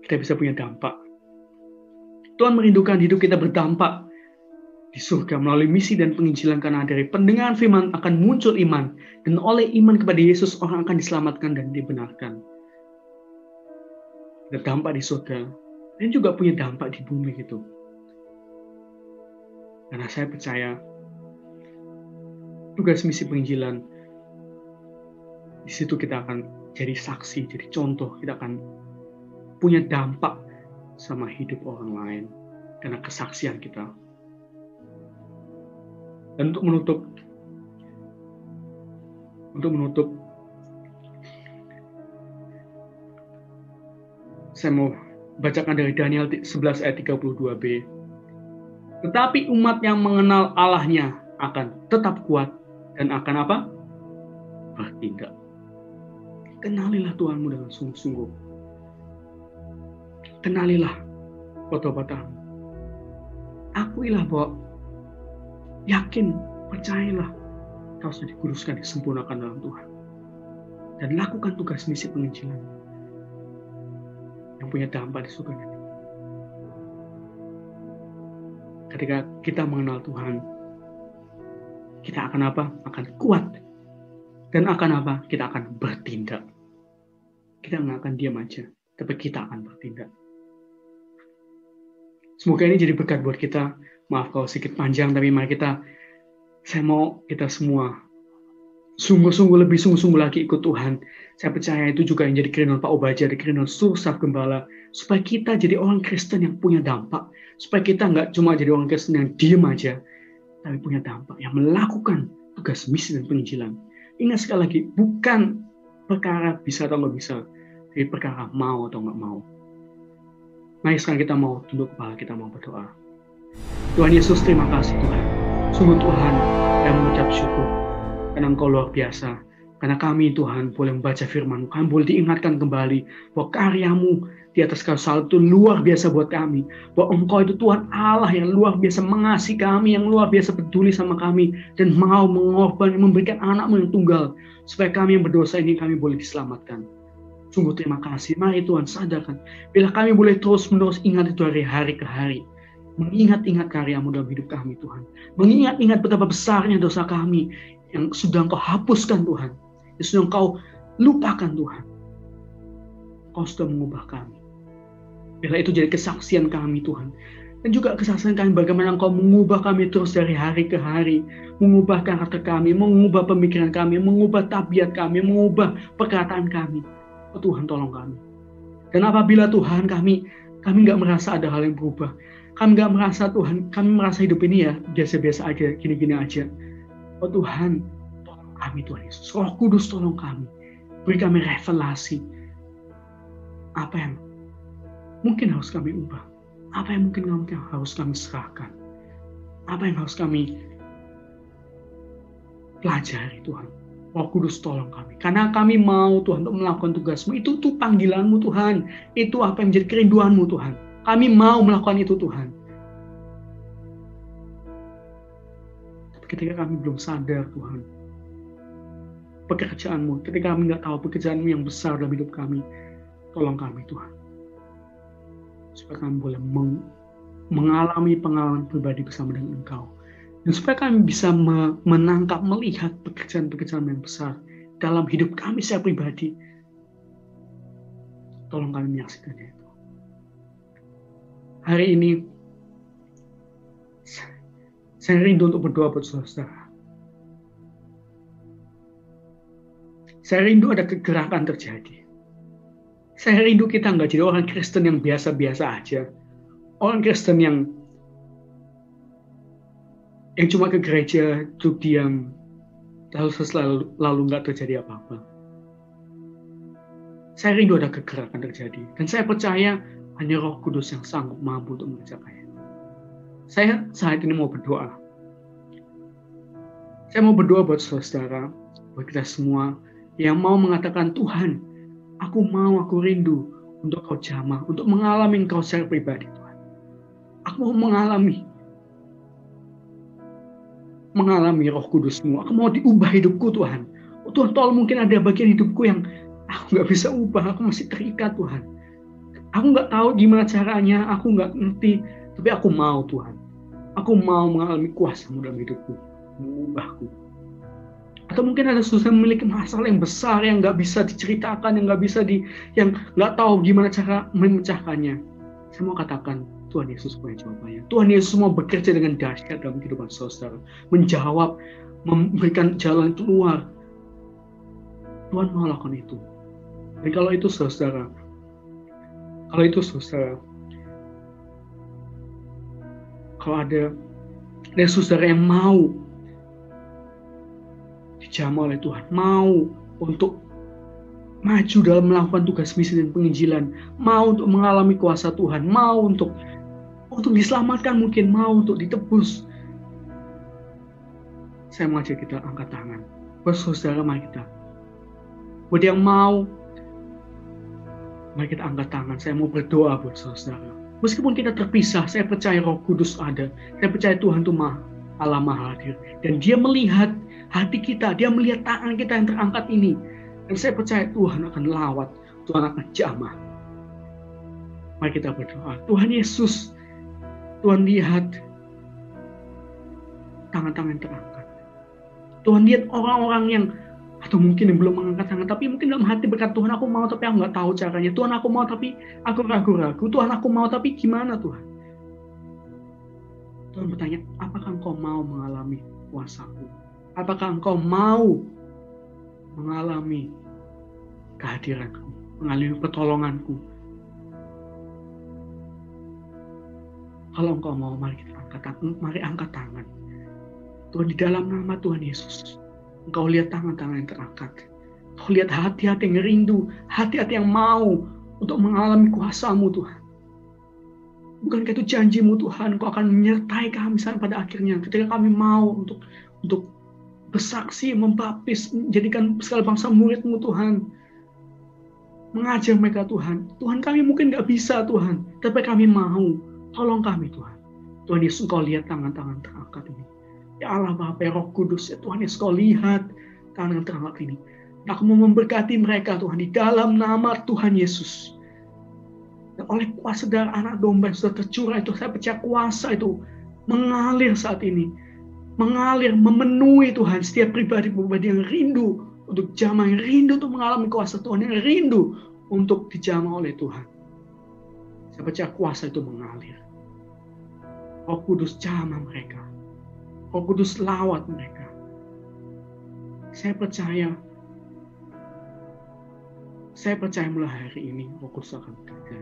Kita bisa punya dampak. Tuhan merindukan hidup kita berdampak di surga melalui misi dan penginjilan, karena dari pendengaran firman akan muncul iman, dan oleh iman kepada Yesus orang akan diselamatkan dan dibenarkan. Ada dampak di surga dan juga punya dampak di bumi gitu. Karena saya percaya tugas misi penginjilan, di situ kita akan jadi saksi, jadi contoh, kita akan punya dampak sama hidup orang lain karena kesaksian kita. Dan untuk menutup, saya mau bacakan dari Daniel 11 ayat 32b. Tetapi umat yang mengenal Allahnya akan tetap kuat dan akan apa? Bertindak. Kenalilah Tuhanmu dengan sungguh-sungguh. Kenalilah pertobatanmu. Akuilah bahwa yakin, percayalah kau sudah dikuduskan, disempurnakan dalam Tuhan. Dan lakukan tugas misi penginjilan yang punya dampak di surga nanti. Ketika kita mengenal Tuhan, kita akan apa? Akan kuat. Dan akan apa? Kita akan bertindak. Kita nggak akan diam aja, tapi kita akan bertindak. Semoga ini jadi berkat buat kita. Maaf kalau sedikit panjang, tapi mari saya mau kita semua lebih sungguh-sungguh lagi ikut Tuhan. Saya percaya itu juga yang jadi kerinduan Pak Obaja, di kerinduan seluruh staf gembala, supaya kita jadi orang Kristen yang punya dampak, supaya kita nggak cuma jadi orang Kristen yang diem aja, tapi punya dampak, yang melakukan tugas misi dan penginjilan. Ingat sekali lagi, bukan perkara bisa atau nggak bisa, tapi perkara mau atau nggak mau. Mari sekarang kita mau tunduk kepala, kita mau berdoa. Tuhan Yesus, terima kasih Tuhan. Sungguh Tuhan yang mengucap syukur, karena Engkau luar biasa. Karena kami Tuhan boleh membaca firman-Mu, kami boleh diingatkan kembali bahwa karya-Mu di atas kayu salib itu luar biasa buat kami. Bahwa Engkau itu Tuhan Allah yang luar biasa mengasihi kami, yang luar biasa peduli sama kami, dan mau mengorbankan, memberikan anak-Mu yang tunggal, supaya kami yang berdosa ini kami boleh diselamatkan. Sungguh terima kasih. Mari Tuhan sadarkan, bila kami boleh terus-menerus ingat itu dari hari ke hari, mengingat-ingat karya-Mu dalam hidup kami Tuhan, mengingat-ingat betapa besarnya dosa kami yang sudah Engkau hapuskan Tuhan, yang sudah Engkau lupakan Tuhan. Engkau sudah mengubah kami. Bila itu jadi kesaksian kami Tuhan, dan juga kesaksian kami bagaimana Engkau mengubah kami terus dari hari ke hari, mengubah karakter kami, mengubah pemikiran kami, mengubah tabiat kami, mengubah perkataan kami. Oh Tuhan, tolong kami. Dan apabila Tuhan kami nggak merasa ada hal yang berubah, kami nggak merasa Tuhan, kami merasa hidup ini ya biasa-biasa aja, gini-gini aja. Oh Tuhan, tolong kami Tuhan Yesus. Roh Kudus tolong kami. Beri kami revelasi. Apa yang mungkin harus kami ubah? Apa yang mungkin harus kami serahkan? Apa yang harus kami pelajari Tuhan? Roh Kudus tolong kami. Karena kami mau Tuhan untuk melakukan tugasmu. Itu tuh panggilanmu Tuhan. Itu apa yang menjadi kerinduanmu Tuhan. Kami mau melakukan itu Tuhan. Tapi ketika kami belum sadar Tuhan, pekerjaanmu, ketika kami nggak tahu pekerjaanmu yang besar dalam hidup kami, tolong kami Tuhan. Supaya kami boleh mengalami pengalaman pribadi bersama dengan Engkau. Dan supaya kami bisa menangkap, melihat pekerjaan-pekerjaan yang besar dalam hidup kami secara pribadi. Tolong kami menyaksikannya itu. Hari ini, saya rindu untuk berdoa buat saudara. Saya rindu ada kegerakan terjadi. Saya rindu kita nggak jadi orang Kristen yang biasa-biasa aja. Orang Kristen yang cuma ke gereja, duduk diam, lalu nggak terjadi apa-apa. Saya rindu ada kegerakan terjadi. Dan saya percaya hanya Roh Kudus yang sanggup mampu untuk mengerjakannya. Saya saat ini mau berdoa. Saya mau berdoa buat saudara, buat kita semua yang mau mengatakan, Tuhan, aku rindu untuk Kau jamah, untuk mengalami Engkau secara pribadi, Tuhan. Aku mau mengalami Roh Kudus-Mu. Aku mau diubah hidupku, Tuhan. Oh, Tuhan, tolong mungkin ada bagian hidupku yang aku nggak bisa ubah. Aku masih terikat, Tuhan. Aku nggak tahu gimana caranya. Aku nggak ngerti. Tapi aku mau, Tuhan. Aku mau mengalami kuasa-Mu dalam hidupku. Mengubahku. Atau mungkin ada susah memiliki masalah yang besar yang nggak bisa diceritakan, yang nggak tahu gimana cara memecahkannya. Saya mau katakan, Tuhan Yesus punya jawabannya. Tuhan Yesus mau bekerja dengan dahsyat dalam kehidupan saudara, menjawab, memberikan jalan keluar. Tuhan mau lakukan itu. Dan kalau itu saudara, kalau ada saudara yang mau dijamah oleh Tuhan, mau untuk maju dalam melakukan tugas misi dan penginjilan, mau untuk mengalami kuasa Tuhan, mau untuk diselamatkan, mungkin mau untuk ditebus. Saya mengajak kita angkat tangan. Buat saudara, mari kita. Buat yang mau, mari kita angkat tangan. Saya mau berdoa buat saudara. Meskipun kita terpisah, saya percaya Roh Kudus ada. Saya percaya Tuhan itu Allah Maha Hadir. Dan Dia melihat hati kita, Dia melihat tangan kita yang terangkat ini. Dan saya percaya Tuhan akan lawat, Tuhan akan jamah. Mari kita berdoa. Tuhan Yesus, Tuhan lihat tangan-tangan terangkat. Tuhan lihat orang-orang yang, atau mungkin yang belum mengangkat tangan, tapi mungkin dalam hati berkata, Tuhan aku mau tapi aku nggak tahu caranya. Tuhan aku mau tapi aku ragu-ragu. Tuhan aku mau tapi gimana Tuhan? Tuhan bertanya, apakah engkau mau mengalami kuasa-Ku? Apakah engkau mau mengalami kehadiran-Ku, mengalami pertolongan-Ku? Kalau engkau mau, mari angkat tangan. Tuhan, di dalam nama Tuhan Yesus, Engkau lihat tangan-tangan yang terangkat. Engkau lihat hati-hati yang rindu, hati-hati yang mau untuk mengalami kuasa-Mu Tuhan. Bukankah itu janji-Mu Tuhan, Engkau akan menyertai kami sampai pada akhirnya, ketika kami mau untuk bersaksi, membaptis, menjadikan segala bangsa murid-Mu Tuhan. Mengajar mereka Tuhan. Tuhan, kami mungkin nggak bisa Tuhan, tapi kami mau. Tolong kami Tuhan. Tuhan Yesus, Engkau lihat tangan-tangan terangkat ini. Ya Allah Bapa, ya Roh Kudus, ya Tuhan Yesus, Engkau lihat tangan terangkat ini. Aku mau memberkati mereka Tuhan di dalam nama Tuhan Yesus. Dan oleh kuasa darah anak domba yang sudah tercurah itu, saya percaya kuasa itu mengalir saat ini. Mengalir, memenuhi Tuhan setiap pribadi-pribadi yang rindu untuk jamah, yang rindu untuk mengalami kuasa Tuhan, yang rindu untuk dijamah oleh Tuhan. Saya percaya kuasa itu mengalir. Roh Kudus jamah mereka. Roh Kudus lawat mereka. Saya percaya mulai hari ini Roh Kudus akan bekerja.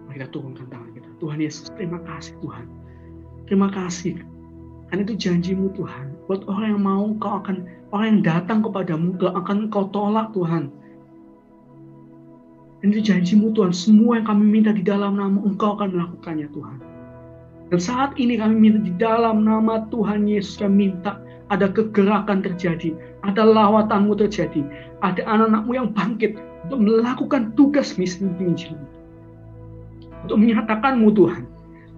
Mari kita turunkan tangan kita. Tuhan Yesus, terima kasih Tuhan. Terima kasih. Karena itu janji-Mu Tuhan. Buat orang yang mau, orang yang datang kepadamu, akan Engkau tolak Tuhan. Dan itu janji-Mu Tuhan, semua yang kami minta di dalam nama Engkau akan melakukannya Tuhan. Dan saat ini kami minta di dalam nama Tuhan Yesus, kami minta ada kegerakan terjadi, ada lawatan-Mu terjadi, ada anak-anak-Mu yang bangkit untuk melakukan tugas misi penginjilan, untuk menyatakan-Mu Tuhan,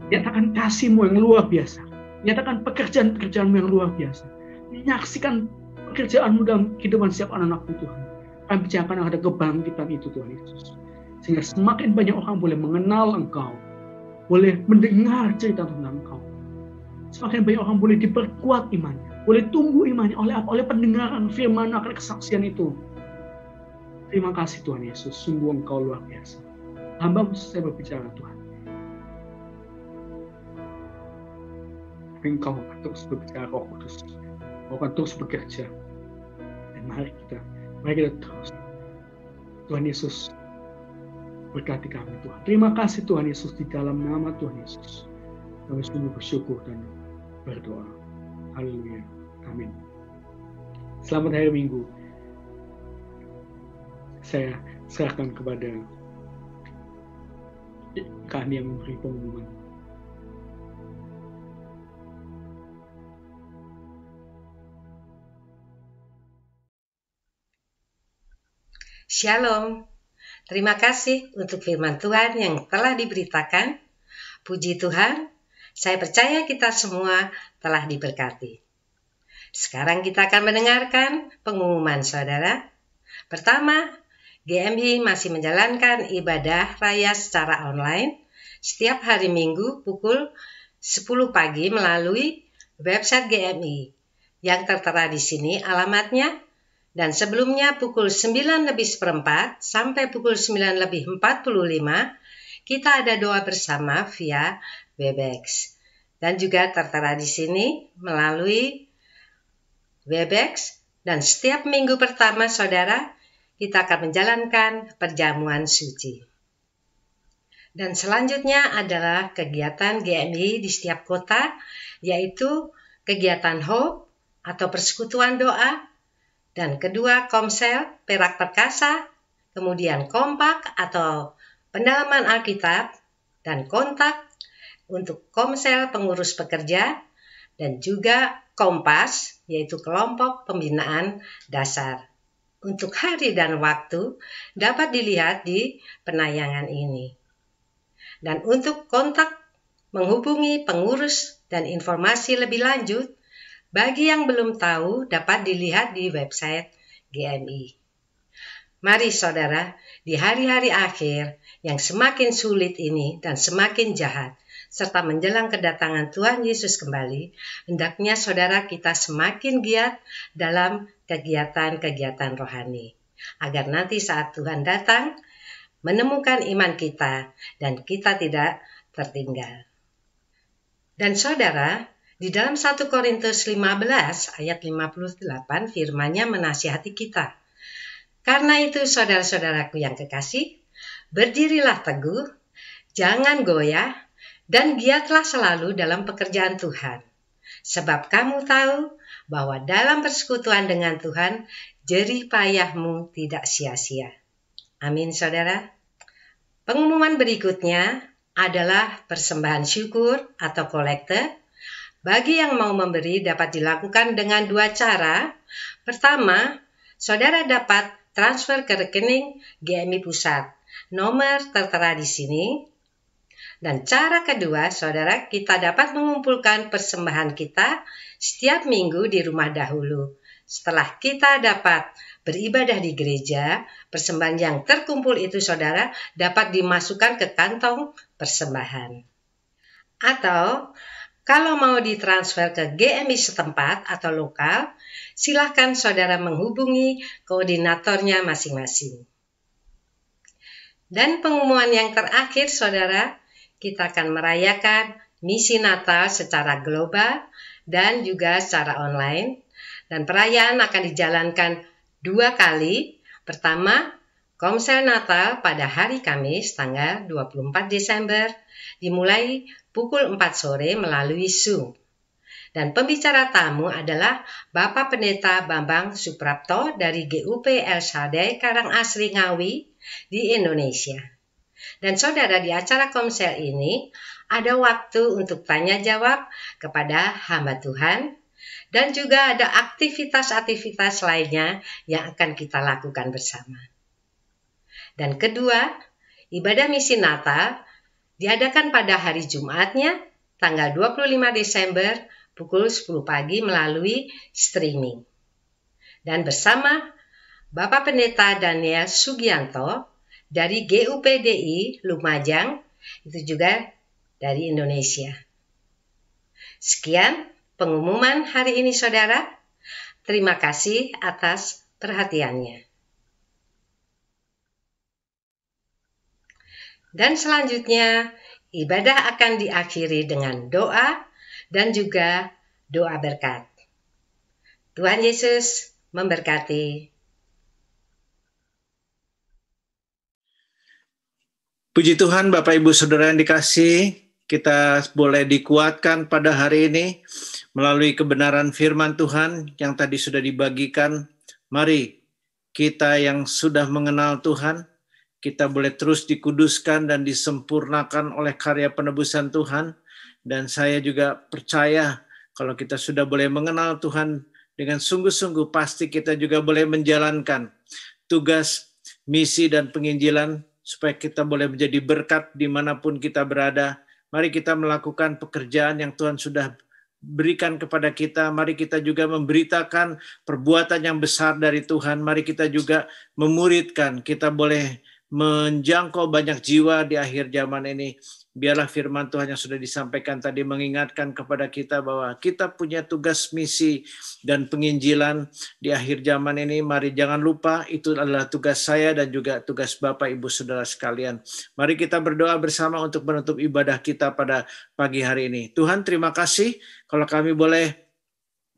menyatakan kasih-Mu yang luar biasa, menyatakan pekerjaan-pekerjaan-Mu yang luar biasa, menyaksikan pekerjaan-Mu dalam kehidupan setiap anak-anak-Mu Tuhan. Kami percayakan ada kebangkitan itu Tuhan Yesus, sehingga semakin banyak orang boleh mengenal Engkau, boleh mendengar cerita tentang Engkau. Semakin banyak orang boleh diperkuat imannya, boleh tumbuh imannya oleh apa? Oleh pendengaran firman akan kesaksian itu. Terima kasih Tuhan Yesus, sungguh Engkau luar biasa. Hamba-Mu saya berbicara Tuhan. Engkau akan terus berbicara Roh Kudus. Engkau akan terus bekerja. Dan mari kita terus. Tuhan Yesus berkati kami Tuhan. Terima kasih Tuhan Yesus, di dalam nama Tuhan Yesus kami sungguh bersyukur dan berdoa. Haleluya. Amin. Selamat hari Minggu. Saya serahkan kepada Kak Ani yang memberi pengumuman. Shalom. Terima kasih untuk firman Tuhan yang telah diberitakan. Puji Tuhan, saya percaya kita semua telah diberkati. Sekarang kita akan mendengarkan pengumuman saudara. Pertama, GMI masih menjalankan ibadah raya secara online setiap hari Minggu pukul 10 pagi melalui website GMI yang tertera di sini alamatnya, dan sebelumnya pukul 9:04 sampai pukul 9:45 kita ada doa bersama via Webex, dan juga tertera di sini melalui Webex. Dan setiap minggu pertama saudara, kita akan menjalankan perjamuan suci. Dan selanjutnya adalah kegiatan GMI di setiap kota, yaitu kegiatan Hope atau persekutuan doa, dan kedua Komsel Perak Perkasa, kemudian Kompak atau pendalaman Alkitab, dan Kontak untuk Komsel Pengurus Pekerja, dan juga Kompas, yaitu kelompok pembinaan dasar. Untuk hari dan waktu dapat dilihat di penayangan ini. Dan untuk kontak, menghubungi pengurus dan informasi lebih lanjut, bagi yang belum tahu dapat dilihat di website GMI. Mari saudara, di hari-hari akhir yang semakin sulit ini dan semakin jahat, serta menjelang kedatangan Tuhan Yesus kembali, hendaknya saudara kita semakin giat dalam kegiatan-kegiatan rohani, agar nanti saat Tuhan datang, menemukan iman kita dan kita tidak tertinggal. Dan saudara, di dalam 1 Korintus 15 ayat 58 firman-Nya menasihati kita. Karena itu saudara-saudaraku yang kekasih, berdirilah teguh, jangan goyah, dan giatlah selalu dalam pekerjaan Tuhan. Sebab kamu tahu bahwa dalam persekutuan dengan Tuhan, jerih payahmu tidak sia-sia. Amin saudara. Pengumuman berikutnya adalah persembahan syukur atau kolekte. Bagi yang mau memberi dapat dilakukan dengan dua cara. Pertama, saudara dapat transfer ke rekening GMI Pusat. Nomor tertera di sini. Dan cara kedua, saudara, kita dapat mengumpulkan persembahan kita setiap minggu di rumah dahulu. Setelah kita dapat beribadah di gereja, persembahan yang terkumpul itu, saudara, dapat dimasukkan ke kantong persembahan. Atau kalau mau ditransfer ke GMI setempat atau lokal, silakan saudara menghubungi koordinatornya masing-masing. Dan pengumuman yang terakhir, saudara, kita akan merayakan misi Natal secara global dan juga secara online. Dan perayaan akan dijalankan 2 kali. Pertama, Komsel Natal pada hari Kamis tanggal 24 Desember dimulai pukul 4 sore melalui Zoom. Dan pembicara tamu adalah Bapak Pendeta Bambang Suprapto dari GUP El Shaddai Karangasri Ngawi di Indonesia. Dan saudara, di acara Komsel ini ada waktu untuk tanya jawab kepada hamba Tuhan dan juga ada aktivitas-aktivitas lainnya yang akan kita lakukan bersama. Dan kedua, ibadah misi Natal diadakan pada hari Jumatnya tanggal 25 Desember pukul 10 pagi melalui streaming. Dan bersama Bapak Pendeta Daniel Sugianto dari GUPDI Lumajang, itu juga dari Indonesia. Sekian pengumuman hari ini, saudara. Terima kasih atas perhatiannya. Dan selanjutnya, ibadah akan diakhiri dengan doa dan juga doa berkat. Tuhan Yesus memberkati. Puji Tuhan, Bapak Ibu Saudara yang dikasihi, kita boleh dikuatkan pada hari ini melalui kebenaran firman Tuhan yang tadi sudah dibagikan. Mari kita yang sudah mengenal Tuhan, kita boleh terus dikuduskan dan disempurnakan oleh karya penebusan Tuhan. Dan saya juga percaya kalau kita sudah boleh mengenal Tuhan dengan sungguh-sungguh, pasti kita juga boleh menjalankan tugas, misi, dan penginjilan supaya kita boleh menjadi berkat dimanapun kita berada. Mari kita melakukan pekerjaan yang Tuhan sudah berikan kepada kita. Mari kita juga memberitakan perbuatan yang besar dari Tuhan. Mari kita juga memuridkan, kita boleh menjangkau banyak jiwa di akhir zaman ini. Biarlah firman Tuhan yang sudah disampaikan tadi mengingatkan kepada kita bahwa kita punya tugas, misi, dan penginjilan di akhir zaman ini. Mari jangan lupa, itu adalah tugas saya dan juga tugas Bapak Ibu Saudara sekalian. Mari kita berdoa bersama untuk menutup ibadah kita pada pagi hari ini. Tuhan, terima kasih kalau kami boleh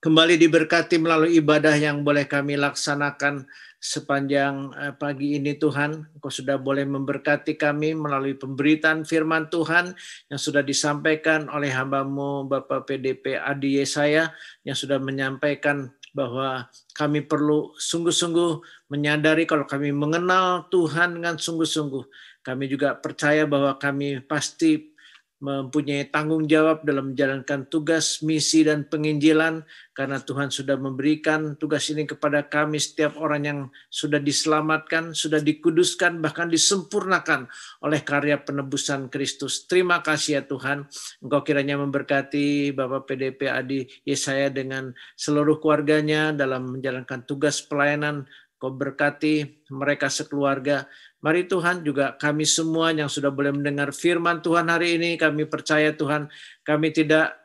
kembali diberkati melalui ibadah yang boleh kami laksanakan sepanjang pagi ini. Tuhan, Engkau sudah boleh memberkati kami melalui pemberitaan firman Tuhan yang sudah disampaikan oleh hamba-Mu Bapak PDP Adi Yesaya, yang sudah menyampaikan bahwa kami perlu sungguh-sungguh menyadari kalau kami mengenal Tuhan dengan sungguh-sungguh. Kami juga percaya bahwa kami pasti mempunyai tanggung jawab dalam menjalankan tugas, misi, dan penginjilan, karena Tuhan sudah memberikan tugas ini kepada kami, setiap orang yang sudah diselamatkan, sudah dikuduskan, bahkan disempurnakan oleh karya penebusan Kristus. Terima kasih ya Tuhan, Engkau kiranya memberkati Bapak PDP Adi Yesaya dengan seluruh keluarganya dalam menjalankan tugas pelayanan. Kau berkati mereka sekeluarga. Mari Tuhan, juga kami semua yang sudah boleh mendengar firman Tuhan hari ini, kami percaya Tuhan, kami tidak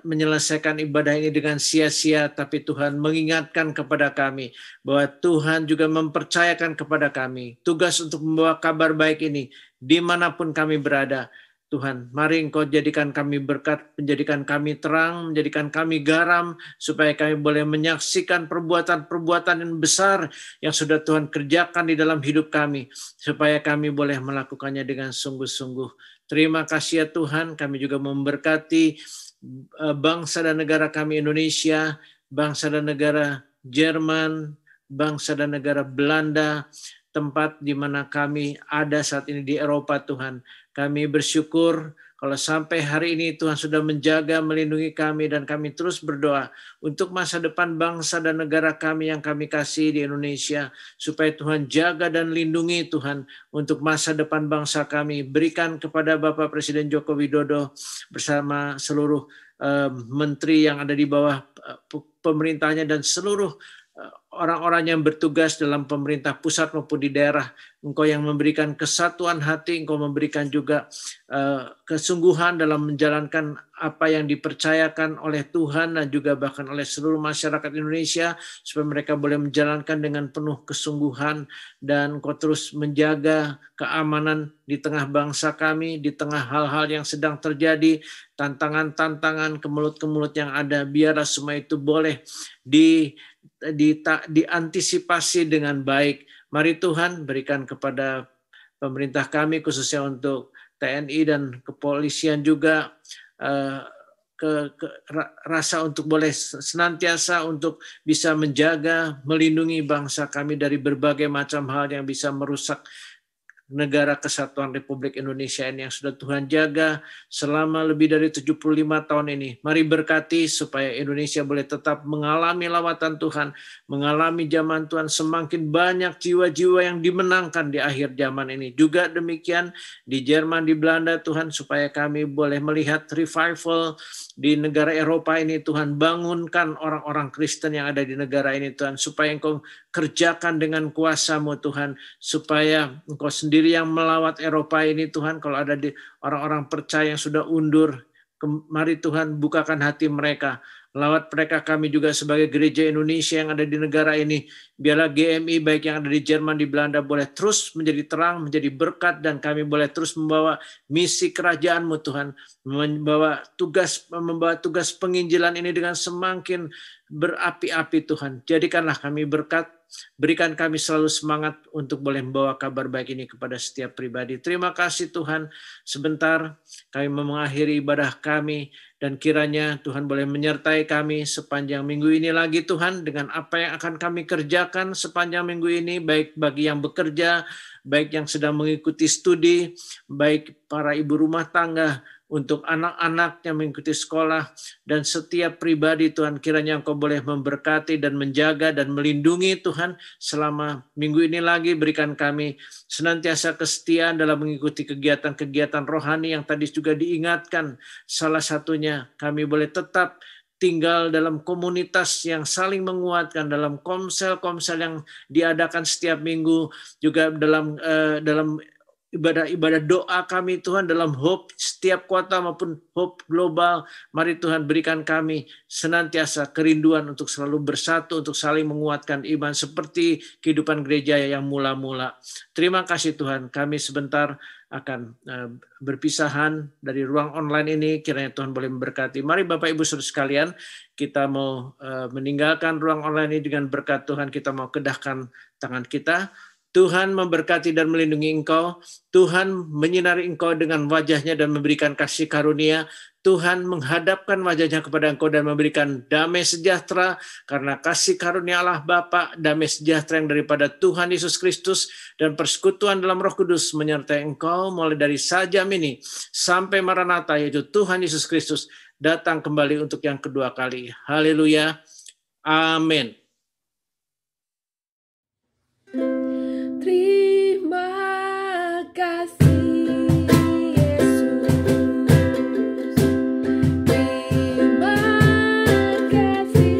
menyelesaikan ibadah ini dengan sia-sia, tapi Tuhan mengingatkan kepada kami bahwa Tuhan juga mempercayakan kepada kami tugas untuk membawa kabar baik ini dimanapun kami berada. Tuhan, mari Engkau jadikan kami berkat, menjadikan kami terang, menjadikan kami garam, supaya kami boleh menyaksikan perbuatan-perbuatan yang besar yang sudah Tuhan kerjakan di dalam hidup kami, supaya kami boleh melakukannya dengan sungguh-sungguh. Terima kasih ya Tuhan, kami juga memberkati bangsa dan negara kami Indonesia, bangsa dan negara Jerman, bangsa dan negara Belanda, tempat di mana kami ada saat ini di Eropa Tuhan. Kami bersyukur kalau sampai hari ini Tuhan sudah menjaga, melindungi kami, dan kami terus berdoa untuk masa depan bangsa dan negara kami yang kami kasih di Indonesia, supaya Tuhan jaga dan lindungi Tuhan untuk masa depan bangsa kami. Berikan kepada Bapak Presiden Joko Widodo bersama seluruh menteri yang ada di bawah pemerintahnya dan seluruh orang-orang yang bertugas dalam pemerintah pusat maupun di daerah. Engkau yang memberikan kesatuan hati, Engkau memberikan juga kesungguhan dalam menjalankan apa yang dipercayakan oleh Tuhan dan juga bahkan oleh seluruh masyarakat Indonesia, supaya mereka boleh menjalankan dengan penuh kesungguhan, dan Engkau terus menjaga keamanan di tengah bangsa kami, di tengah hal-hal yang sedang terjadi, tantangan-tantangan, kemulut-kemulut yang ada. Biarlah semua itu boleh diantisipasi dengan baik. Mari Tuhan berikan kepada pemerintah kami, khususnya untuk TNI dan kepolisian juga, rasa untuk boleh senantiasa untuk bisa menjaga, melindungi bangsa kami dari berbagai macam hal yang bisa merusak negara kesatuan Republik Indonesia ini yang sudah Tuhan jaga selama lebih dari 75 tahun ini. Mari berkati supaya Indonesia boleh tetap mengalami lawatan Tuhan, mengalami zaman Tuhan, semakin banyak jiwa-jiwa yang dimenangkan di akhir zaman ini. Juga demikian di Jerman, di Belanda Tuhan, supaya kami boleh melihat revival di negara Eropa ini. Tuhan, bangunkan orang-orang Kristen yang ada di negara ini Tuhan, supaya Engkau kerjakan dengan kuasa-Mu Tuhan, supaya Engkau sendiri yang melawat Eropa ini Tuhan. Kalau ada di orang-orang percaya yang sudah undur, mari Tuhan bukakan hati mereka, lawat mereka. Kami juga sebagai gereja Indonesia yang ada di negara ini, biarlah GMI baik yang ada di Jerman, di Belanda boleh terus menjadi terang, menjadi berkat, dan kami boleh terus membawa misi kerajaan-Mu Tuhan, membawa tugas penginjilan ini dengan semakin berapi-api Tuhan. Jadikanlah kami berkat, berikan kami selalu semangat untuk boleh membawa kabar baik ini kepada setiap pribadi. Terima kasih Tuhan. Sebentar kami mengakhiri ibadah kami, dan kiranya Tuhan boleh menyertai kami sepanjang minggu ini lagi Tuhan, dengan apa yang akan kami kerjakan sepanjang minggu ini, baik bagi yang bekerja, baik yang sedang mengikuti studi, baik para ibu rumah tangga, untuk anak-anak yang mengikuti sekolah, dan setiap pribadi Tuhan, kiranya Engkau boleh memberkati dan menjaga dan melindungi Tuhan selama minggu ini lagi. Berikan kami senantiasa kesetiaan dalam mengikuti kegiatan-kegiatan rohani yang tadi juga diingatkan. Salah satunya kami boleh tetap tinggal dalam komunitas yang saling menguatkan, dalam komsel-komsel yang diadakan setiap minggu, juga dalam ibadah doa kami Tuhan, dalam Hope setiap kota maupun Hope global. Mari Tuhan berikan kami senantiasa kerinduan untuk selalu bersatu, untuk saling menguatkan iman seperti kehidupan gereja yang mula-mula. Terima kasih Tuhan. Kami sebentar akan berpisahan dari ruang online ini. Kiranya Tuhan boleh memberkati. Mari Bapak Ibu Saudara sekalian, kita mau meninggalkan ruang online ini dengan berkat Tuhan. Kita mau kedahkan tangan kita. Tuhan memberkati dan melindungi engkau. Tuhan menyinari engkau dengan wajahnya dan memberikan kasih karunia. Tuhan menghadapkan wajahnya kepada engkau dan memberikan damai sejahtera, karena kasih karunia Allah Bapa, damai sejahtera yang daripada Tuhan Yesus Kristus, dan persekutuan dalam Roh Kudus menyertai engkau mulai dari sajam ini sampai Maranatha, yaitu Tuhan Yesus Kristus datang kembali untuk yang kedua kali. Haleluya. Amin. Terima kasih Yesus, terima kasih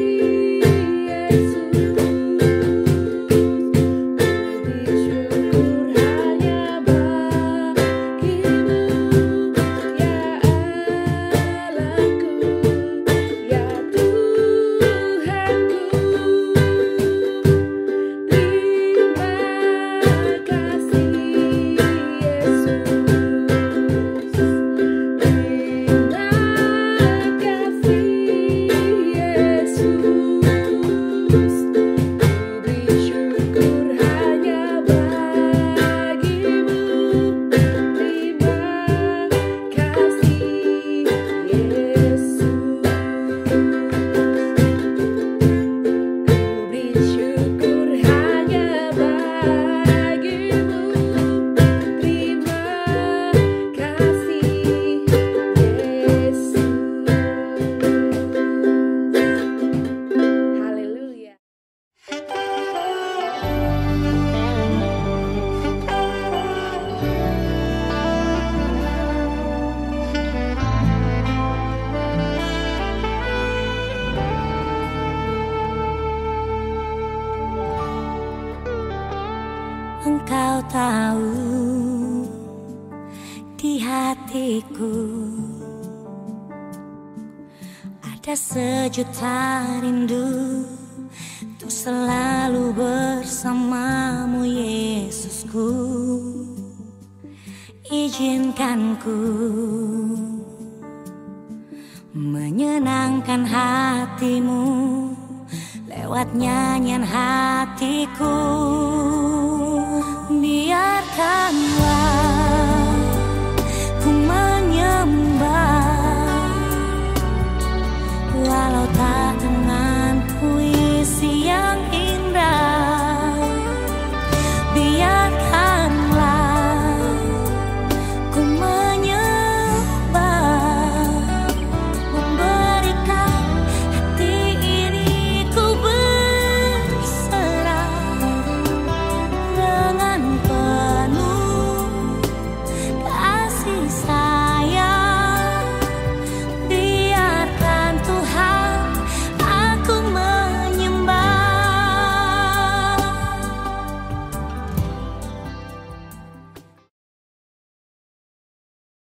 Yesus, bersyukur hanya bagimu ya Allahku, ya Tuhanku. Engkau tahu di hatiku ada sejuta rindu untuk selalu bersamamu Yesusku. Izinkan ku menyenangkan hatimu lewat nyanyian hatiku.